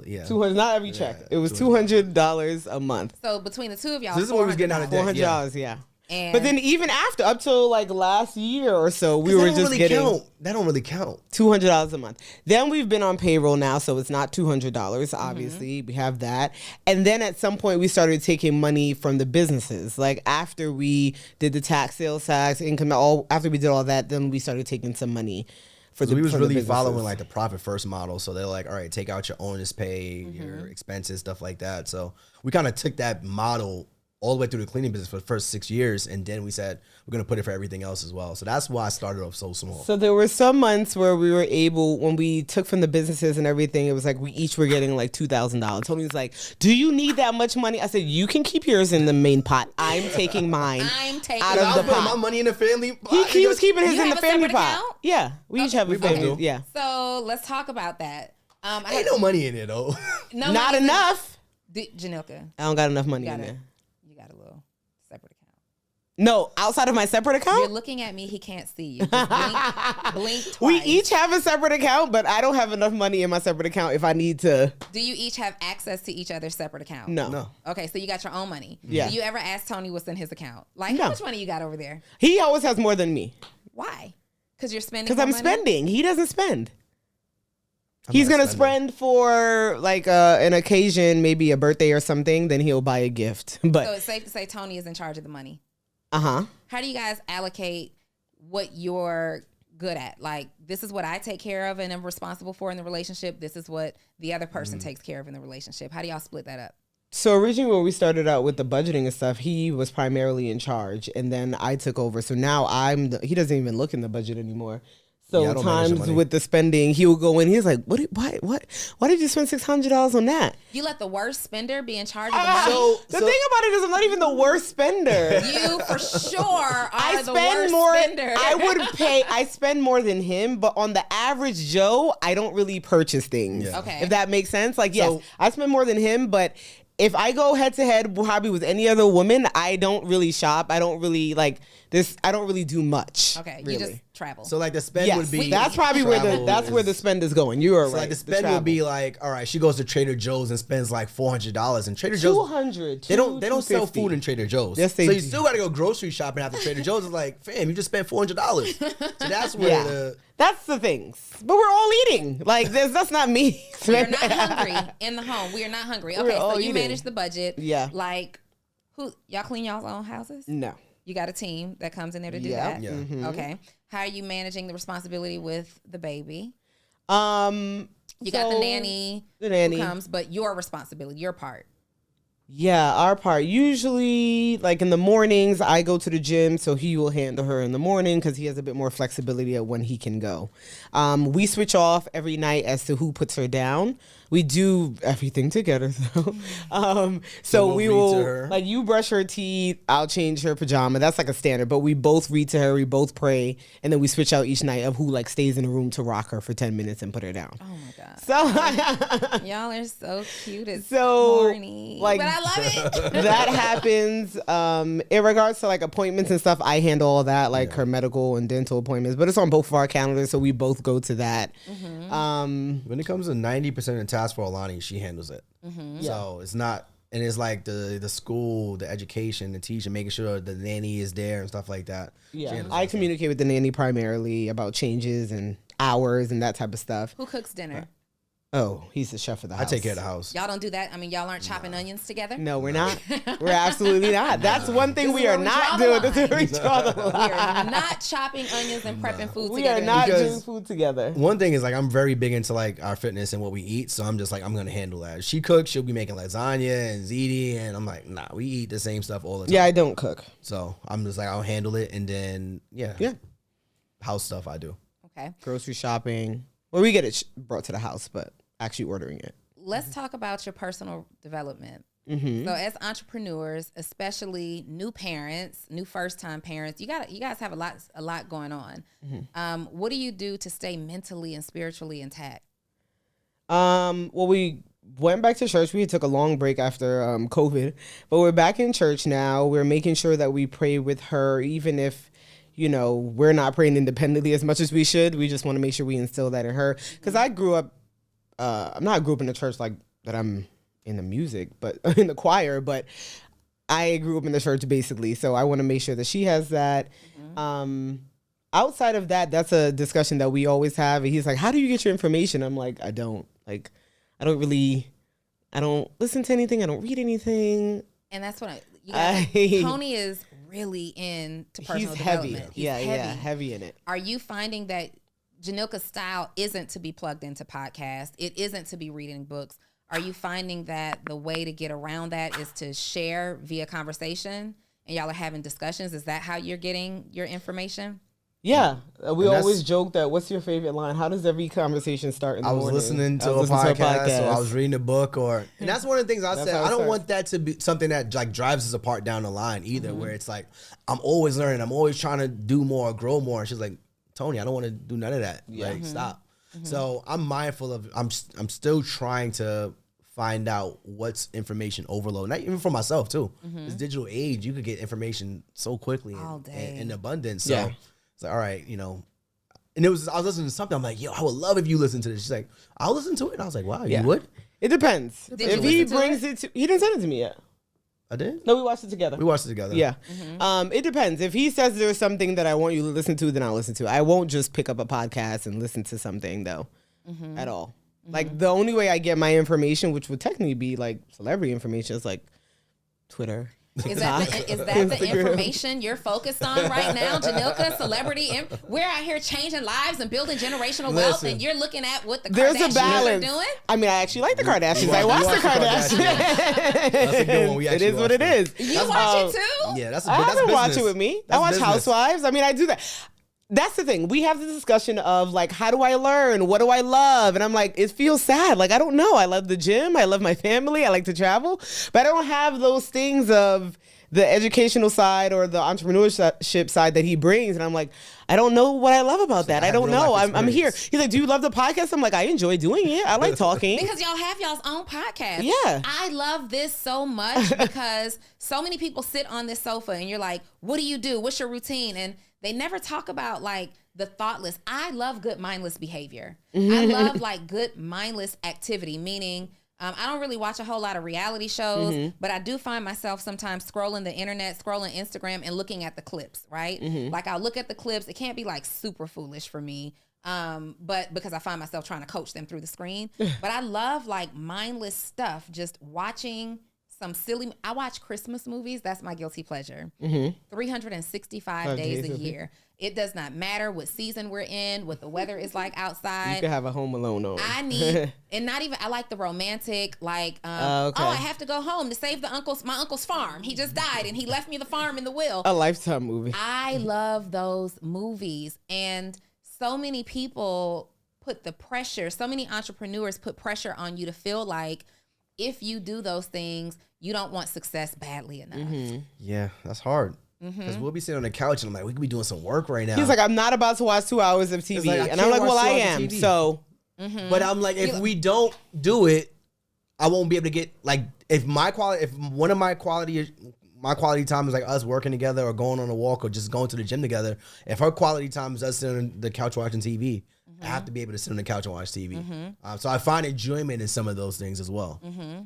Yeah. 200, not every check. It was $200 a month. So between the two of y'all, so this is what we was getting out of debt. $400, yeah. And but then even after, up till like last year or so, we were just getting that don't really count. $200 a month. Then we've been on payroll now, so it's not $200. Obviously, we have that. And then at some point, we started taking money from the businesses. Like after we did the tax, sales tax, income, after we did all that, then we started taking some money. We was really following like the profit first model. So they're like, all right, take out your owner's pay, your expenses, stuff like that. So we kind of took that model all the way through the cleaning business for the first 6 years. And then we said, we're going to put it for everything else as well. So that's why I started off so small. So there were some months where we were able, when we took from the businesses and everything, it was like we each were getting like $2,000. Tony was like, do you need that much money? I said, you can keep yours in the main pot. I'm taking mine out of the pot. My money in the family pot. He was keeping his in the family pot. Account? Yeah, we each have a family. Yeah. So let's talk about that. Ain't no money in it though. Not enough. Janilka. I don't got enough money in there. You got a little separate account. No, outside of my separate account? You're looking at me. He can't see you. Just blink twice. We each have a separate account, but I don't have enough money in my separate account if I need to. Do you each have access to each other's separate account? No. Okay, so you got your own money. Yeah. Do you ever ask Tony what's in his account? Like, No. how much money you got over there? He always has more than me. Why? Because you're spending Because more I'm money? spending. He doesn't spend. I'm He's not going to spending. spend for like an occasion, maybe a birthday or something, then he'll buy a gift. So But, it's safe to say Tony is in charge of the money. uh-huh. How do you guys allocate what you're good at? Like, this is what I take care of and am responsible for in the relationship. This is what the other person takes care of in the relationship. How do y'all split that up? So originally when we started out with the budgeting and stuff, he was primarily in charge, and then I took over. So now he doesn't even look in the budget anymore. So Yeah, I don't manage the times money. with the spending, he will go in. He's like, why did you spend $600 on that? You let the worst spender be in charge of the money? The thing about it is I'm not even the worst spender. You for sure are the worst spender. I spend more than him, but on the average Joe, I don't really purchase things. Yeah. Okay. If that makes sense. Like, yes, So- I spend more than him, but if I go head to head probably with any other woman, I don't really shop. I don't really like this. I don't really do much. Okay, really. you just travel. So like the spend Yes, would be that's probably where the spend is going. You are So right. like the spend would be like, all right, she goes to Trader Joe's and spends like $400, and Trader Joe's $200. they don't sell $250. food in Trader Joe's. Yes, they so you do. still got to go grocery shopping after Trader Joe's. Is like, fam, you just spent $400. So that's where That's the things. But we're all eating. Like that's not me. We're not hungry in the home. We are not hungry. We're Okay, all so you eating. manage the budget. Yeah. Like, y'all clean y'all's own houses? No. You got a team that comes in there to do Yeah. that? Yeah. Mm-hmm. Okay. How are you managing the responsibility with the baby? You got the nanny. The nanny. Who comes, but your responsibility, your part. Yeah, our part. Usually, like in the mornings, I go to the gym, so he will handle her in the morning because he has a bit more flexibility at when he can go. We switch off every night as to who puts her down. We do everything together, though. So we'll we read to will, her. like, you brush her teeth, I'll change her pajama. That's like a standard. But we both read to her, we both pray, and then we switch out each night of who like stays in the room to rock her for 10 minutes and put her down. Oh my God. So Y'all are so cute. It's So, corny. like, but I love it. that happens. In regards to like appointments and stuff, I handle all that, like her medical and dental appointments. But it's on both of our calendars, so we both go to that. When it comes to 90% of the tasks for Alani, she handles it. So it's not, and it's like the school, the education, the teacher, making sure the nanny is there and stuff like that. She Yeah, handles I it. communicate with the nanny primarily about changes and hours and that type of stuff. Who cooks dinner? Oh, he's the chef of the I house. take care of the house. Y'all don't do that? I mean, y'all aren't chopping onions together? No, we're not. We're absolutely not. That's one thing This we is are where we not draw doing. the This is where we draw the We are line. not chopping onions and prepping food We together. are not Because- doing food together. One thing is like I'm very big into like our fitness and what we eat, so I'm just like I'm gonna handle that. If she cooks, she'll be making lasagna and ziti, and I'm like, nah, we eat the same stuff all the time. Yeah, I don't cook. So I'm just like I'll handle it, and then Yeah. house stuff I do. Okay. Grocery shopping. Well, we get it brought to the house, but actually ordering it. Let's talk about your personal development. So as entrepreneurs, especially new parents, new first-time parents, you guys have a lot going on. What do you do to stay mentally and spiritually intact? Well, we went back to church. We took a long break after COVID, but we're back in church now. We're making sure that we pray with her, even if, we're not praying independently as much as we should. We just want to make sure we instill that in her. Because I grew up, I'm not grew up in the church like that I'm in the music, but in the choir, but I grew up in the church basically. So I want to make sure that she has that. Outside of that, that's a discussion that we always have. And he's like, how do you get your information? I'm like, I don't listen to anything. I don't read anything. And that's what Tony is really into personal development. He's heavy in it. Are you finding that Janilka's style isn't to be plugged into podcasts? It isn't to be reading books. Are you finding that the way to get around that is to share via conversation and y'all are having discussions? Is that how you're getting your information? Yeah. We always joke that what's your favorite line? How does every conversation start in the morning? I was listening to a podcast, or I was reading a book, and that's one of the things I said. I don't want that to be something that like drives us apart down the line either, where it's like, I'm always learning. I'm always trying to do more, grow more. And she's like, Tony, I don't want to do none of that. Like, stop. So I'm mindful of, I'm still trying to find out what's information overload, not even for myself too. This digital age, you could get information so quickly all day in abundance. So it's like, all right, and I was listening to something. I'm like, yo, I would love if you listen to this. She's like, I'll listen to it. And I was like, wow, you would? It depends. If he brings it, he didn't send it to me yet. I did? No, we watched it together. Yeah. It depends. If he says there's something that I want you to listen to, then I'll listen to it. I won't just pick up a podcast and listen to something though, at all. Like the only way I get my information, which would technically be like celebrity information, is like Twitter. Is that the information you're focused on right now, Janilka? Celebrity, we're out here changing lives and building generational wealth, and you're looking at what the Kardashians are doing? I mean, I actually like the Kardashians. I watch the Kardashians. That's a good one. It is what it is. You watch it too? Yeah, that's I haven't business. watched it with me. I watch Housewives. I mean, I do that. That's the thing. We have the discussion of like, how do I learn? What do I love? And I'm like, it feels sad. Like, I don't know. I love the gym. I love my family. I like to travel. But I don't have those things of the educational side or the entrepreneurship side that he brings. And I'm like, I don't know what I love about that. I don't know. I'm here. He's like, do you love the podcast? I'm like, I enjoy doing it. I like talking. Because y'all have y'all's own podcast. Yeah. I love this so much because so many people sit on this sofa and you're like, what do you do? What's your routine? And they never talk about like the thoughtless. I love good mindless behavior. I love like good mindless activity, meaning I don't really watch a whole lot of reality shows, but I do find myself sometimes scrolling the internet, scrolling Instagram and looking at the clips, right? Like I'll look at the clips. It can't be like super foolish for me, but because I find myself trying to coach them through the screen. But I love like mindless stuff, just watching some silly. I watch Christmas movies. That's my guilty pleasure. 365 days a year. It does not matter what season we're in, what the weather is like outside. You can have a Home Alone on. I need, and not even, I like the romantic, like, oh, I have to go home to save my uncle's farm. He just died and he left me the farm in the will. A Lifetime movie. I love those movies. And so many people put the pressure, so many entrepreneurs put pressure on you to feel like if you do those things, you don't want success badly enough. Yeah, that's hard. Because we'll be sitting on the couch and I'm like, we could be doing some work right now. He's like, I'm not about to watch 2 hours of TV. Like, and I'm like, well, I am. So. But I'm like, if we don't do it, I won't be able to get, like, if one of my quality time is like us working together or going on a walk or just going to the gym together, if her quality time is us sitting on the couch watching TV, I have to be able to sit on the couch and watch TV. So I find enjoyment in some of those things as well.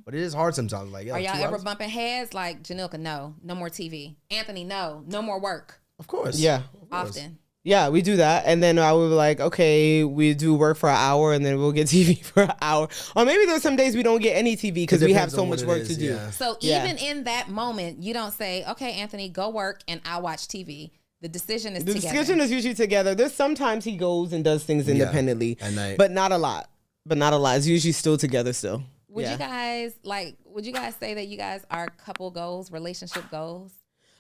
But it is hard sometimes. Like, are y'all ever bumping heads? Like, Janilka, no more TV. Anthony, no more work. Of course. Yeah. Often. Yeah, we do that. And then I would be like, okay, we do work for an hour and then we'll get TV for an hour. Or maybe there's some days we don't get any TV because we have so much work to do. Yeah. So even in that moment, you don't say, okay, Anthony, go work and I'll watch TV. The decision is together. The decision is usually together. There's sometimes he goes and does things independently, but not a lot. It's usually still together still. Would you guys say that you guys are couple goals, relationship goals?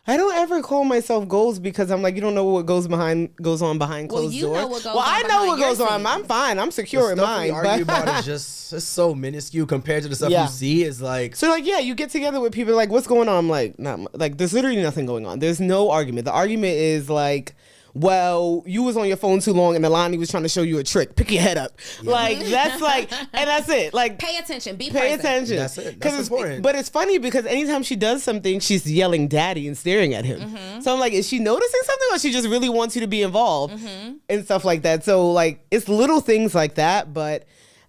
I don't ever call myself goals because I'm like, you don't know what goes on behind closed doors. Know what goes well, on I know what goes on. scene. I'm fine. I'm secure in mine. The stuff we argue about is just so minuscule compared to the stuff you see. Is like so like you get together with people like, what's going on? I'm like, not like there's literally nothing going on. There's no argument. The argument is like, well, you was on your phone too long and Alani was trying to show you a trick. Pick your head up. Yeah. Like, that's like, and that's it. Like, pay attention. Pay attention. That's it. That's important. But it's funny because anytime she does something, she's yelling daddy and staring at him. Mm-hmm. So I'm like, is she noticing something or she just really wants you to be involved and stuff like that? So like, it's little things like that, but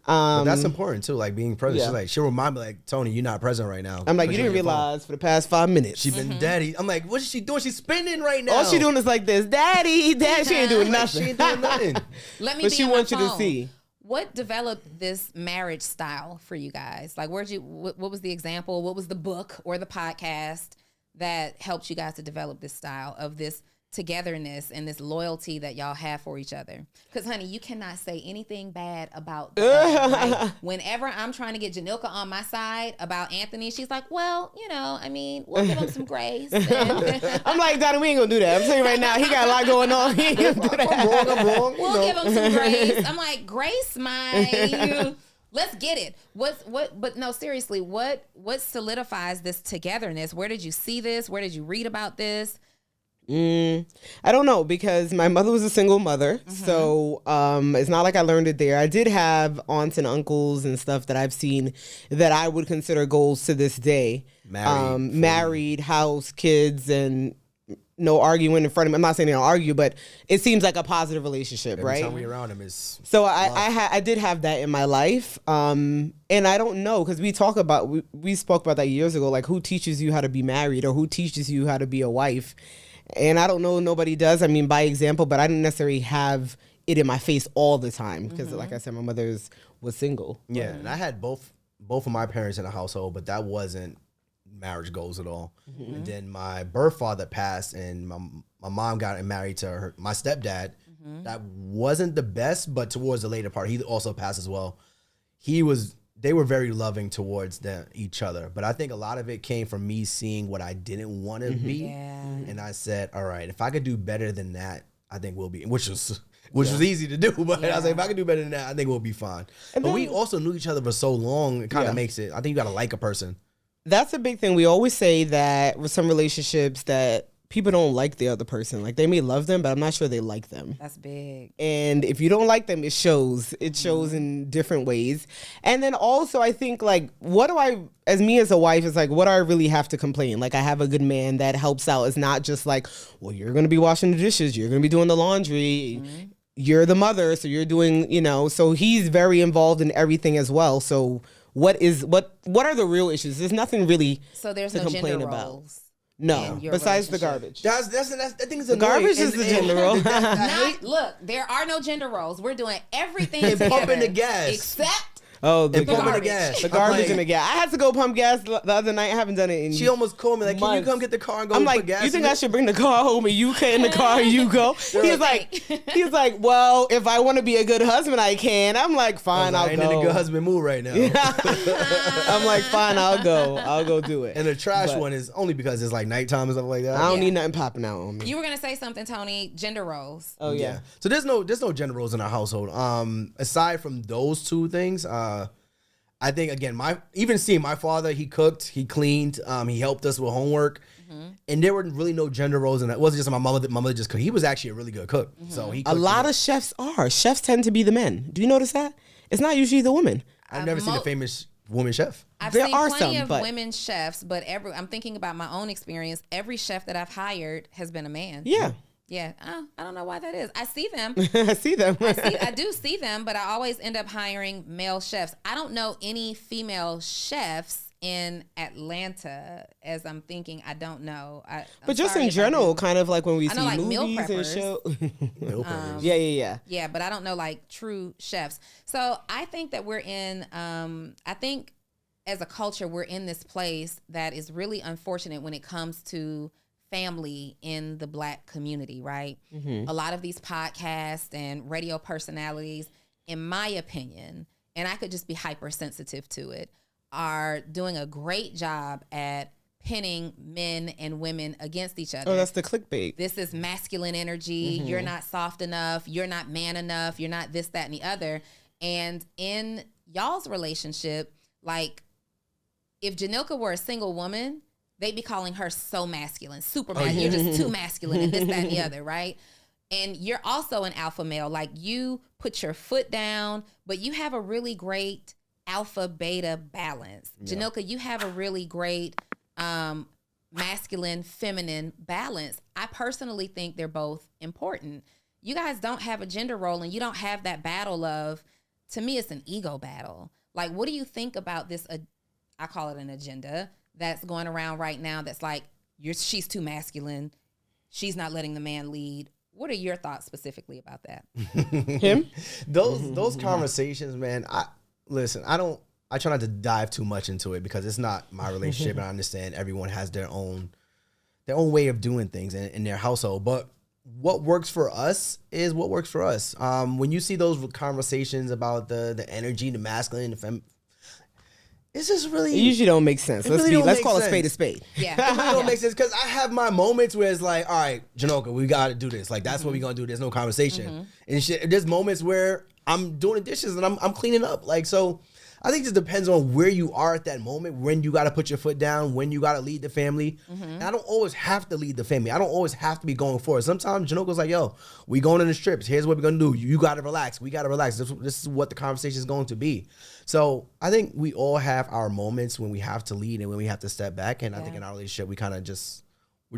that's important too, like being present. She's like, she'll remind me, like, Tony, you're not present right now. I'm like, you didn't realize for the past 5 minutes. She's been daddy. I'm like, what is she doing? She's spinning right now. All she doing is like this, daddy. She ain't doing nothing. She ain't doing nothing. Let me but be she on wants my you to phone. see. What developed this marriage style for you guys? Like, what was the example? What was the book or the podcast that helped you guys to develop this style of this togetherness and this loyalty that y'all have for each other? Because honey, you cannot say anything bad about that, right? Whenever I'm trying to get Janilka on my side about Anthony, she's like, well, I mean, we'll give him some grace. I'm like, Donnie, we ain't gonna do that. I'm telling you right now, he got a lot going on. He ain't gonna do that. I'm wrong. We'll give him some grace. I'm like, grace, let's get it. But no, seriously, what solidifies this togetherness? Where did you see this? Where did you read about this? I don't know, because my mother was a single mother, so it's not like I learned it there. I did have aunts and uncles and stuff that I've seen that I would consider goals to this day. Married, house, kids, and no arguing in front of me. I'm not saying they don't argue, but it seems like a positive relationship, right? Every time we around him is so I did have that in my life, and I don't know, because we spoke about that years ago, like who teaches you how to be married or who teaches you how to be a wife. And I don't know, nobody does. I mean, by example, but I didn't necessarily have it in my face all the time because, like I said, my mother was single. Yeah, and I had both of my parents in the household, but that wasn't marriage goals at all. And then my birth father passed, and my mom got married to my stepdad. That wasn't the best, but towards the later part, he also passed as well. They were very loving towards each other. But I think a lot of it came from me seeing what I didn't want to be. Yeah. And I said, all right, if I could do better than that, I think we'll be, which was easy to do. But I was like, if I could do better than that, I think we'll be fine. But we also knew each other for so long, it kind of makes it, I think you got to like a person. That's a big thing. We always say that with some relationships that people don't like the other person. Like, they may love them, but I'm not sure they like them. That's big. And if you don't like them, it shows. It shows in different ways. And then also, I think, like, as a wife, it's like, what do I really have to complain? Like, I have a good man that helps out. It's not just like, well, you're going to be washing the dishes. You're going to be doing the laundry. You're the mother, so you're doing, so he's very involved in everything as well. So what are the real issues? There's nothing really so there's to no complain gender about. roles. No, besides the garbage. I think it's the garbage is the gender role. Look, there are no gender roles. We're doing everything and together, pumping the gas. except the pumping the gas. The garbage and the gas. I had to go pump gas the other night. I haven't done it in She almost called me like, months. can you come get the car and go I'm put like, gas you think in I it? should bring the car home and you get in the car and you go? He's like, well, if I want to be a good husband, I can. I'm like, fine, I'll I ain't go. in a good husband mood right now. I'm like, fine, I'll go do it. And the trash one is only because it's like nighttime and stuff like that. I don't need nothing popping out on me. You were gonna say something, Tony. Gender roles. Oh yeah. So there's no gender roles in our household. Aside from those two things, I think again, even seeing my father, he cooked, he cleaned, he helped us with homework, and there were really no gender roles in that. It wasn't just my mother just cooked. He was actually a really good cook, so he. A lot of chefs tend to be the men. Do you notice that? It's not usually the women. I've never seen a famous woman chef. There are plenty of women chefs, but I'm thinking about my own experience. Every chef that I've hired has been a man. Yeah. Yeah, I don't know why that is. I see them. I do see them, but I always end up hiring male chefs. I don't know any female chefs in Atlanta. As I'm thinking, I don't know. But just in general, kind of like when we see like movies and shows. Yeah. Yeah, but I don't know like true chefs. So I think that we're in. I think as a culture, we're in this place that is really unfortunate when it comes to family in the Black community, right? A lot of these podcasts and radio personalities, in my opinion, and I could just be hypersensitive to it, are doing a great job at pinning men and women against each other. Oh, that's the clickbait. This is masculine energy. You're not soft enough. You're not man enough. You're not this, that, and the other. And in y'all's relationship, like, if Janilka were a single woman, they'd be calling her so masculine, super masculine. You're just too masculine and this, that, and the other, right? And you're also an alpha male. Like, you put your foot down, but you have a really great alpha beta balance. Yeah. Janilka, you have a really great masculine feminine balance. I personally think they're both important. You guys don't have a gender role, and you don't have that battle of, to me, it's an ego battle. Like, what do you think about this? I call it an agenda that's going around right now. That's like, she's too masculine. She's not letting the man lead. What are your thoughts specifically about that? Him? Those conversations, man. I try not to dive too much into it because it's not my relationship, and I understand everyone has their own way of doing things in their household. But what works for us is what works for us. When you see those conversations about the energy, the masculine, the feminine, it's just really... It usually don't make sense. Let's call a spade a spade. Yeah. It really don't make sense, because I have my moments where it's like, all right, Janilka, we got to do this. Like, that's what we're going to do. There's no conversation. And shit, there's moments where I'm doing the dishes and I'm cleaning up. Like, so I think it just depends on where you are at that moment, when you got to put your foot down, when you got to lead the family. And I don't always have to lead the family. I don't always have to be going forward. Sometimes Janilka's like, yo, we going on the trips. Here's what we're going to do. You got to relax. We got to relax. This is what the conversation is going to be. So I think we all have our moments when we have to lead and when we have to step back. And I think in our relationship, we're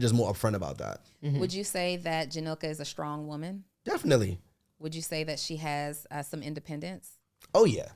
just more upfront about that. Would you say that Janilka is a strong woman? Definitely. Would you say that she has some independence? Oh, yeah.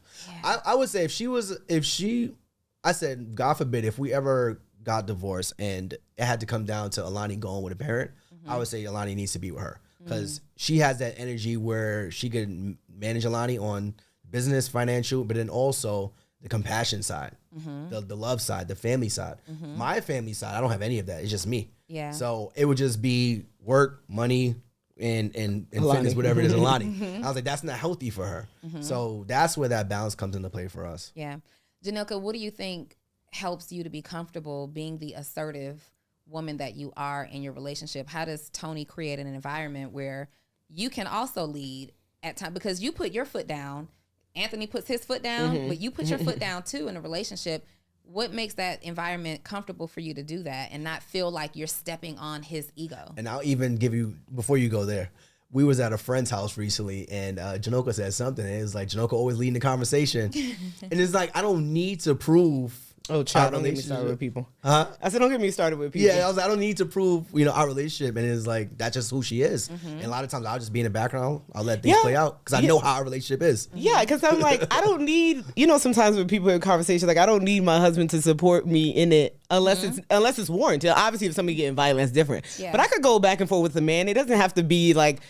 I would say I said, God forbid, if we ever got divorced and it had to come down to Alani going with a parent, I would say Alani needs to be with her, because she has that energy where she can manage Alani on business, financial, but then also the compassion side, the love side, the family side. My family side, I don't have any of that. It's just me. Yeah. So it would just be work, money, and fitness, whatever it is, Alani. I was like, that's not healthy for her. So that's where that balance comes into play for us. Yeah. Janilka, what do you think helps you to be comfortable being the assertive woman that you are in your relationship? How does Tony create an environment where you can also lead at times? Because you put your foot down, Anthony puts his foot down, but you put your foot down too in a relationship. What makes that environment comfortable for you to do that and not feel like you're stepping on his ego? And I'll even give you, before you go there, we was at a friend's house recently, and Janilka said something, and it was like, Janilka always leading the conversation. And it's like, I don't need to prove... Oh, child, don't get me started with people. Huh? I said, don't get me started with people. Yeah, I was like, I don't need to prove, our relationship. And it's like, that's just who she is. And a lot of times I'll just be in the background. I'll let things play out because I know how our relationship is. Yeah, because I'm like, I don't need, sometimes when people have conversations, like, I don't need my husband to support me in it unless it's warranted. Obviously, if somebody getting violent, it's different. Yeah. But I could go back and forth with a man. It doesn't have to be like,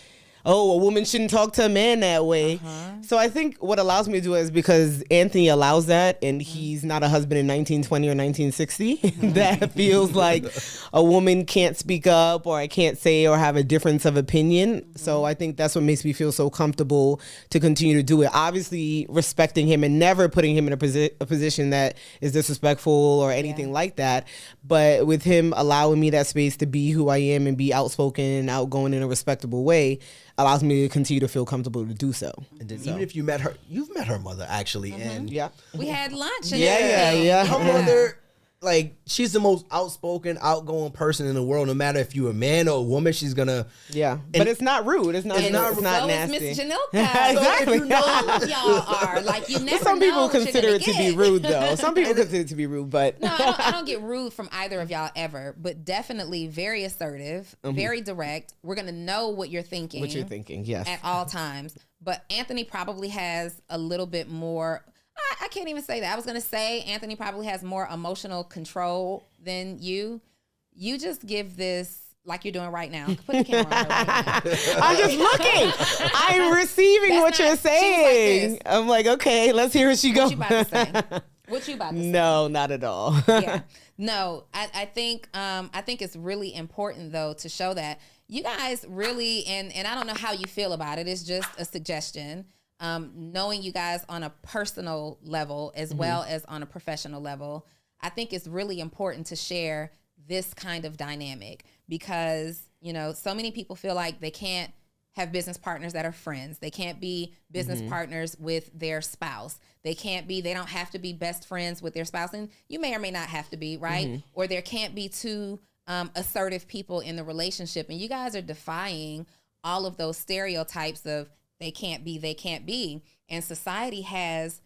oh, a woman shouldn't talk to a man that way. So I think what allows me to do it is because Anthony allows that, and he's not a husband in 1920 or 1960 that feels like a woman can't speak up, or I can't say or have a difference of opinion. So I think that's what makes me feel so comfortable to continue to do it. Obviously respecting him and never putting him in a position that is disrespectful or anything like that. But with him allowing me that space to be who I am and be outspoken and outgoing in a respectable way, allows me to continue to feel comfortable to do so. And then even if you've met her mother, actually. And we had lunch. And Her mother, like, she's the most outspoken, outgoing person in the world. No matter if you're a man or a woman, she's gonna. Yeah, but it's not rude. It's not nasty. Miss Janilka. Exactly. So all of y'all are like, you never. Some people consider it to be rude, though. Some people consider it to be rude, but no, I don't get rude from either of y'all ever. But definitely very assertive, very direct. We're gonna know what you're thinking. What you're thinking, yes, at all times. But Anthony probably has a little bit more. I can't even say that. I was going to say Anthony probably has more emotional control than you. You just give this like you're doing right now. Put the camera on her right now. I'm just looking. I'm receiving what you're saying. Like I'm like, okay, let's hear what she goes. What you about to say? What you about to say? No, not at all. Yeah. No, I think it's really important, though, to show that you guys really, and I don't know how you feel about it. It's just a suggestion. Knowing you guys on a personal level as well as on a professional level, I think it's really important to share this kind of dynamic because, so many people feel like they can't have business partners that are friends. They can't be business partners with their spouse. They don't have to be best friends with their spouse. And you may or may not have to be, right? Or there can't be two assertive people in the relationship. And you guys are defying all of those stereotypes of they can't be. And society has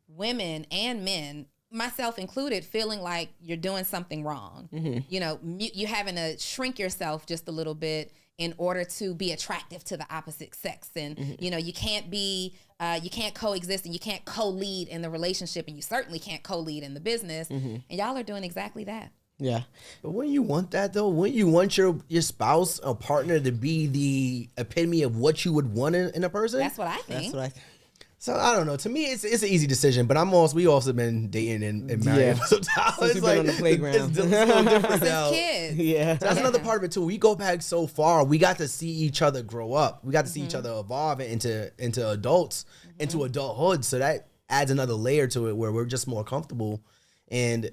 women and men, myself included, feeling like you're doing something wrong. You're having to shrink yourself just a little bit in order to be attractive to the opposite sex. And, you can't coexist and you can't co-lead in the relationship, and you certainly can't co-lead in the business. And y'all are doing exactly that. Yeah. But wouldn't you want that, though? Wouldn't you want your spouse or partner to be the epitome of what you would want in a person? That's what I think. So I don't know. To me, it's an easy decision. But we also been dating and married for some time. Since we've been on the playground. It's a little different now. Kids. Yeah. So that's another part of it too. We go back so far. We got to see each other grow up. We got to see each other evolve into adults, into adulthood. So that adds another layer to it where we're just more comfortable. And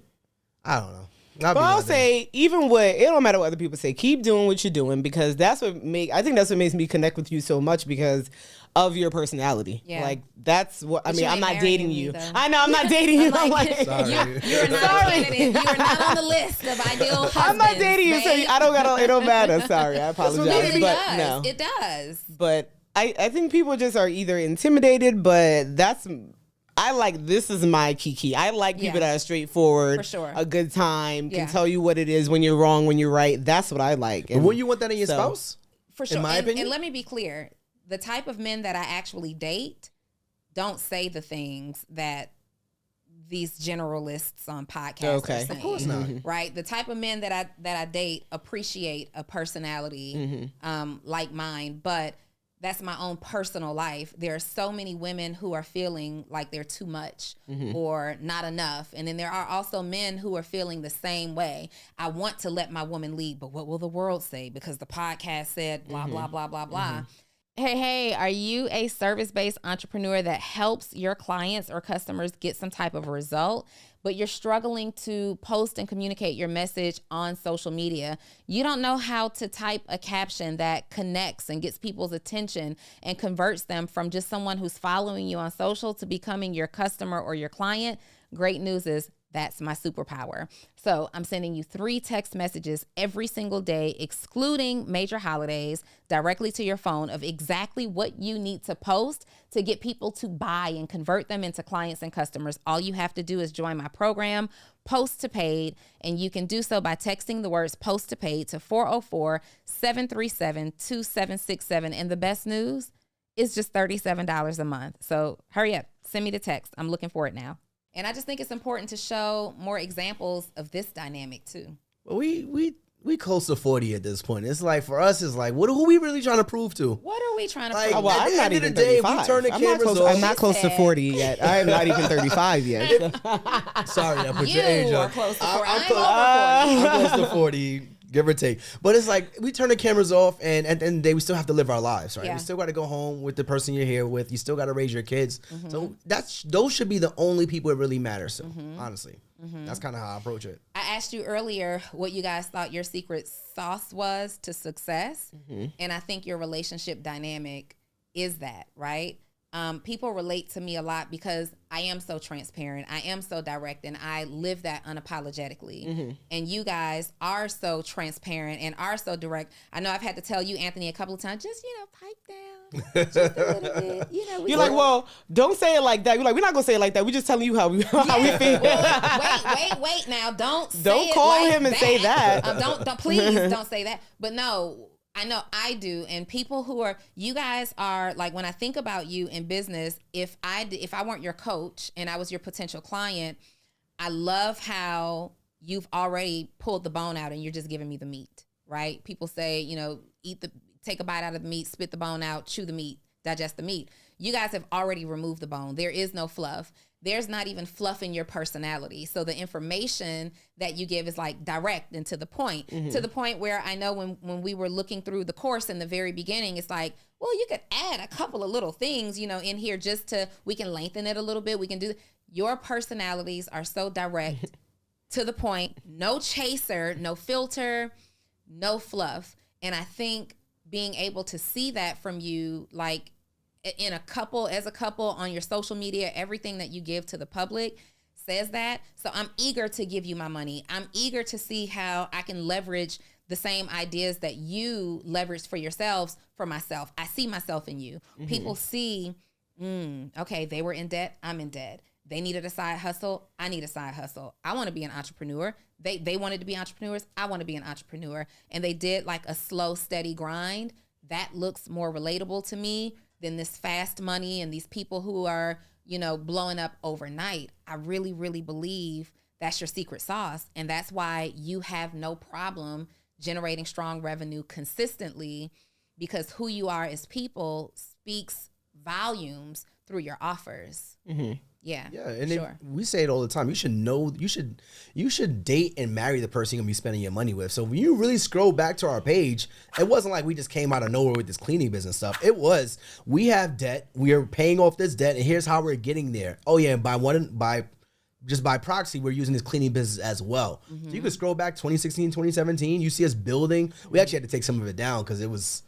I don't know. But I'll say, even it don't matter what other people say, keep doing what you're doing, because I think that's what makes me connect with you so much, because of your personality. Yeah. Like, that's what, But I'm not dating you. Though. I know, I'm not dating you. I'm like, sorry. You're not you are not on the list of ideal husbands. I'm not dating you, so babe. it don't matter. Sorry, I apologize. It but does. no. It does. But I think people just are either intimidated, but this is my kiki. I like people that are straightforward, for sure, a good time, can tell you what it is, when you're wrong, when you're right. That's what I like. And wouldn't you want that in your spouse? For sure. In my opinion? And let me be clear. The type of men that I actually date don't say the things that these generalists on podcasts are saying. Of course not. Right? The type of men that I date appreciate a personality like mine, but that's my own personal life. There are so many women who are feeling like they're too much or not enough. And then there are also men who are feeling the same way. I want to let my woman lead, but what will the world say? Because the podcast said blah, blah, blah, blah, blah. Hey, are you a service-based entrepreneur that helps your clients or customers get some type of result, but you're struggling to post and communicate your message on social media? You don't know how to type a caption that connects and gets people's attention and converts them from just someone who's following you on social to becoming your customer or your client? Great news is that's my superpower. So I'm sending you 3 text messages every single day, excluding major holidays, directly to your phone of exactly what you need to post to get people to buy and convert them into clients and customers. All you have to do is join my program, Post to Paid, and you can do so by texting the words Post to Paid to 404-737-2767. And the best news is just $37 a month. So hurry up, send me the text. I'm looking for it now. And I just think it's important to show more examples of this dynamic too. Well, we close to 40 at this point. It's like, for us, it's like, who are we really trying to prove to? What are we trying to Like, prove? Well, at I'm the not end of even the day, 35. we turn the I'm cameras not off. close to 40 yet. I am not even 35 yet. Sorry, I put your age You are up. close to 40. I'm I'm close, I'm close to 40, give or take. But it's like, we turn the cameras off, and at the end of the day, we still have to live our lives, right? Yeah. We still got to go home with the person you're here with. You still got to raise your kids. So those should be the only people it really matters to, honestly. That's kind of how I approach it. I asked you earlier what you guys thought your secret sauce was to success. And I think your relationship dynamic is that, right? People relate to me a lot because I am so transparent. I am so direct, and I live that unapologetically. And you guys are so transparent and are so direct. I know I've had to tell you, Anthony, a couple of times, just, pipe down just a little bit. You're like, well, don't say it like that. You're like, we're not going to say it like that. We're just telling you how we feel. Well, wait now. Don't call like him and that. say that. Don't please don't say that. But no, I know I do. And people you guys are like, when I think about you in business, if I weren't your coach and I was your potential client, I love how you've already pulled the bone out and you're just giving me the meat, right? People say, take a bite out of the meat, spit the bone out, chew the meat, digest the meat. You guys have already removed the bone. There is no fluff. There's not even fluff in your personality. So the information that you give is like direct and to the point, to the point where I know when we were looking through the course in the very beginning, it's like, well, you could add a couple of little things, in here we can lengthen it a little bit. We can do, your personalities are so direct to the point, no chaser, no filter, no fluff. And I think being able to see that from you, like as a couple on your social media, everything that you give to the public says that. So I'm eager to give you my money. I'm eager to see how I can leverage the same ideas that you leverage for yourselves for myself. I see myself in you. Mm-hmm. People see, okay, they were in debt, I'm in debt. They needed a side hustle, I need a side hustle. I want to be an entrepreneur. They wanted to be entrepreneurs, I want to be an entrepreneur. And they did like a slow, steady grind. That looks more relatable to me than this fast money and these people who are, blowing up overnight. I really, really believe that's your secret sauce. And that's why you have no problem generating strong revenue consistently, because who you are as people speaks volumes through your offers. Mm-hmm. Yeah, and sure. We say it all the time. You should date and marry the person you're gonna be spending your money with. So when you really scroll back to our page, it wasn't like we just came out of nowhere with this cleaning business stuff. It was, we have debt, we are paying off this debt, and here's how we're getting there. Oh yeah, and by proxy, we're using this cleaning business as well. Mm-hmm. So you can scroll back 2016, 2017, you see us building. We actually had to take some of it down because it was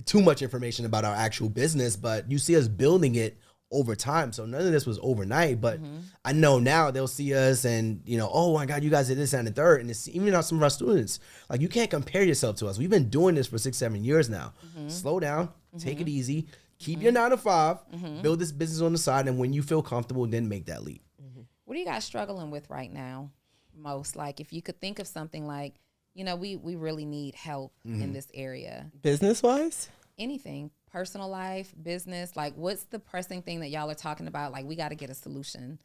too much information about our actual business, but you see us building it over time. So none of this was overnight, but I know now they'll see us and, oh my God, you guys did this and the third. And it's even some of our students, like, you can't compare yourself to us. We've been doing this for 6-7 years now. Mm-hmm. Slow down, take it easy, keep your 9 to 5, build this business on the side. And when you feel comfortable, then make that leap. Mm-hmm. What are you guys struggling with right now most? Like, if you could think of something like, we really need help in this area. Business-wise? Anything. Personal life, business. Like, what's the pressing thing that y'all are talking about? Like, we got to get a solution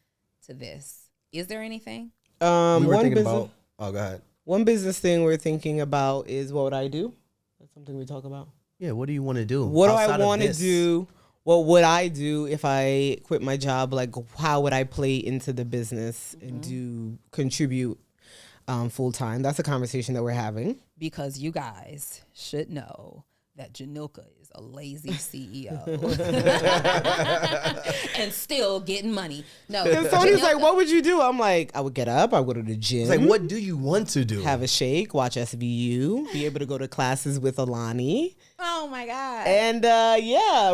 to this. Is there anything? We were thinking about, go ahead. One business thing we're thinking about is, what would I do? That's something we talk about. Yeah, what do you want to do? What do I want to do? What would I do if I quit my job? Like, how would I play into the business and contribute full time? That's a conversation that we're having. Because you guys should know that Janila is a lazy CEO and still getting money. No, and Tony's like, "What would you do?" I'm like, "I would get up. I would go to the gym. It's like, what do you want to do? Have a shake, watch SVU, be able to go to classes with Alani. Oh my God! And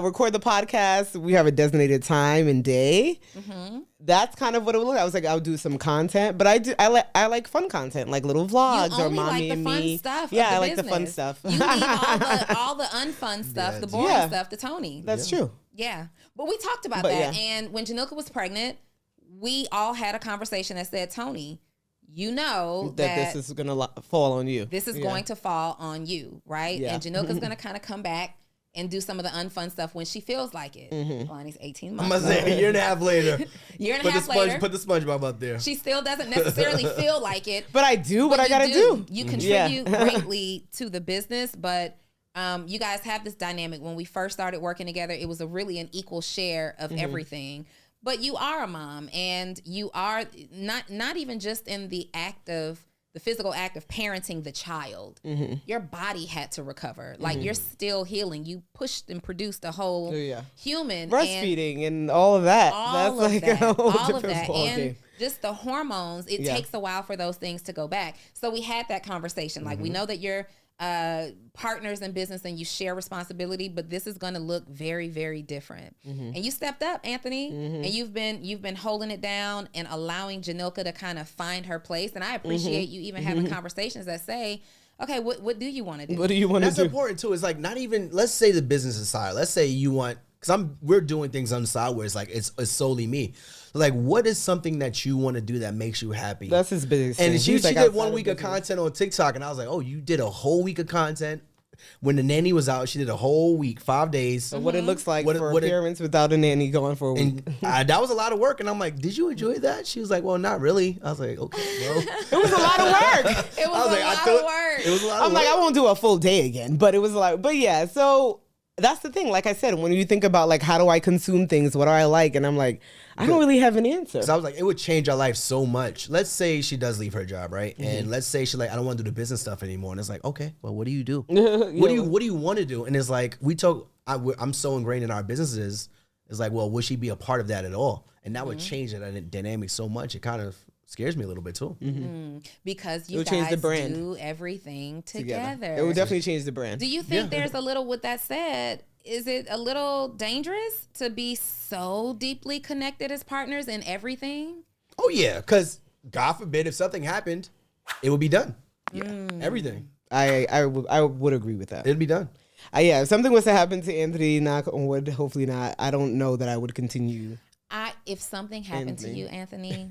record the podcast. We have a designated time and day. Mm-hmm. That's kind of what it would look like. I was like, I'll do some content, but I like fun content, like little vlogs or mommy and me. Stuff yeah, I like the fun stuff. You leave all the unfun stuff, the boring stuff to Tony. That's true. Yeah, but we talked about that, and when Janila was pregnant, we all had a conversation that said, Tony, that this is gonna fall on you. This is going to fall on you, right? Yeah. And Janila's gonna kind of come back and do some of the unfun stuff when she feels like it. Lonnie's 18 months. I'm gonna say a year and a half later. Put the SpongeBob up there. She still doesn't necessarily feel like it. But I do what I gotta do. You contribute greatly to the business, but you guys have this dynamic. When we first started working together, it was really an equal share of everything. But you are a mom, and you are not even just in the physical act of parenting the child. Your body had to recover. Like, you're still healing. You pushed and produced a whole human. Breastfeeding and all of that. All of that. And just the hormones, it takes a while for those things to go back. So we had that conversation. Like, we know that you're partners in business and you share responsibility, but this is going to look very, very different. And you stepped up, Anthony, and you've been holding it down and allowing Janila to kind of find her place. And I appreciate you even having conversations that say, okay, what do you want to do? What do you want to do? That's important too. It's like, not even, let's say the business aside, let's say you want, because we're doing things on the side where it's like it's solely me. Like, what is something that you want to do that makes you happy? That's his biggest thing. And she did 1 week of content on TikTok, and I was like, oh, you did a whole week of content. When the nanny was out, she did a whole week, 5 days. So what it looks like for appearance without a nanny going for a week. And that was a lot of work. And I'm like, did you enjoy that? She was like, well, not really. I was like, okay, well. It was a lot of work. It was a lot of work. It was a lot of work. I'm like, I won't do a full day again, but it was a lot. But yeah, so that's the thing. Like I said, when you think about, like, how do I consume things? What do I like? And I'm like, I don't really have an answer. So I was like, it would change our life so much. Let's say she does leave her job, right? And let's say she's like, I don't want to do the business stuff anymore. And it's like, okay, well, what do you do? What do you want to do? And it's like, I'm so ingrained in our businesses. It's like, well, would she be a part of that at all? And that would change the dynamic so much. It kind of scares me a little bit too. Because you change guys the brand do everything together. It would definitely change the brand. Do you think there's a little, with that said, is it a little dangerous to be so deeply connected as partners in everything? Oh yeah, because God forbid if something happened, it would be done. Everything. I would agree with that. It'd be done. Yeah, if something was to happen to Anthony, knock on wood, hopefully not, I don't know that I would continue. If something happened to you, Anthony,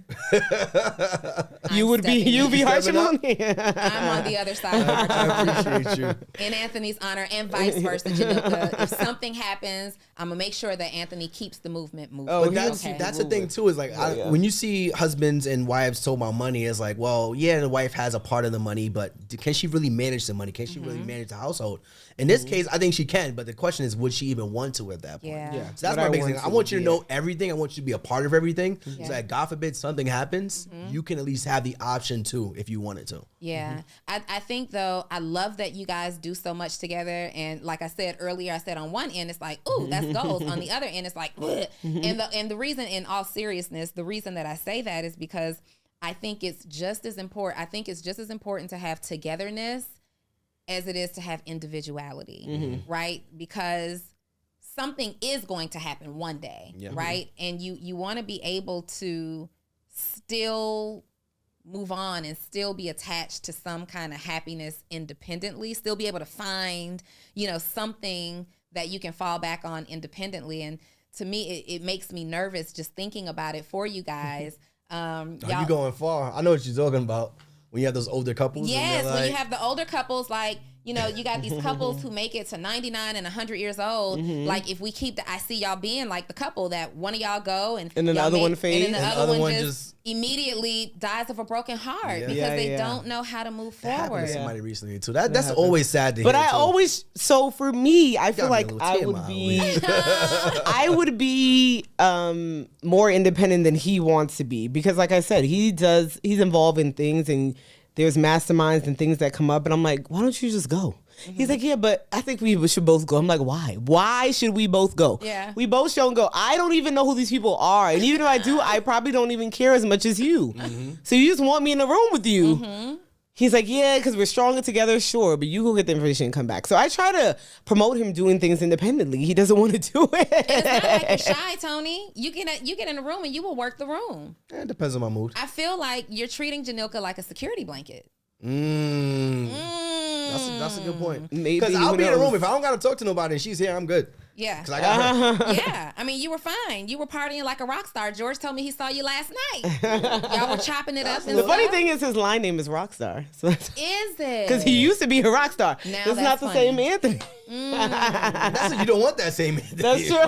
you'd be harshing on me. I'm on the other side of the I appreciate you. in Anthony's honor, and vice versa, Janila. If something happens, I'm gonna make sure that Anthony keeps the movement moving. But that's the thing too, is like when you see husbands and wives talk about money, it's like, well, yeah, the wife has a part of the money, but can she really manage the money? Can she really manage the household? In this case, I think she can, but the question is, would she even want to at that point? Yeah. So that's my big thing. I want you to know everything. I want you to be a part of everything. So that God forbid something happens, you can at least have the option to if you wanted to. Yeah. I think though, I love that you guys do so much together. And like I said earlier, I said on one end, it's like, ooh, that's goals. On the other end, it's like, and the reason, in all seriousness, the reason that I say that is because I think it's just as important. I think it's just as important to have togetherness as it is to have individuality, right? Because something is going to happen one day, right? And you want to be able to still move on and still be attached to some kind of happiness independently, still be able to find, something that you can fall back on independently. And to me, it makes me nervous just thinking about it for you guys. You going far. I know what you're talking about. When you have those older couples. Yes, when you have the older couples, like, you got these couples who make it to 99 and 100 years old. Like, if we keep I see y'all being like the couple that one of y'all go and then the other one fades. And then the other one just immediately dies of a broken heart because they don't know how to move forward. Happened to somebody recently too. That's always sad to hear. But so for me, I feel like I would be more independent than he wants to be, because like I said, he's involved in things and there's masterminds and things that come up, and I'm like, why don't you just go? He's like, yeah, but I think we should both go. I'm like, why? Why should we both go? Yeah. We both shouldn't go. I don't even know who these people are. And even if I do, I probably don't even care as much as you. So you just want me in the room with you. He's like, yeah, because we're stronger together, sure, but you go get the information and come back. So I try to promote him doing things independently. He doesn't want to do it. It's not like you're shy, Tony. You get in the room and you will work the room. It depends on my mood. I feel like you're treating Janilka like a security blanket. That's a good point. Because I'll be in the room. If I don't got to talk to nobody and she's here, I'm good. Yeah. Because I got her. Yeah. I mean, you were fine. You were partying like a rock star. George told me he saw you last night. Y'all were chopping it up. The funny thing is his line name is Rockstar. So is it? Because he used to be a rock star. Now that's not the same Anthony. That's what you don't want that same Anthony. That's true.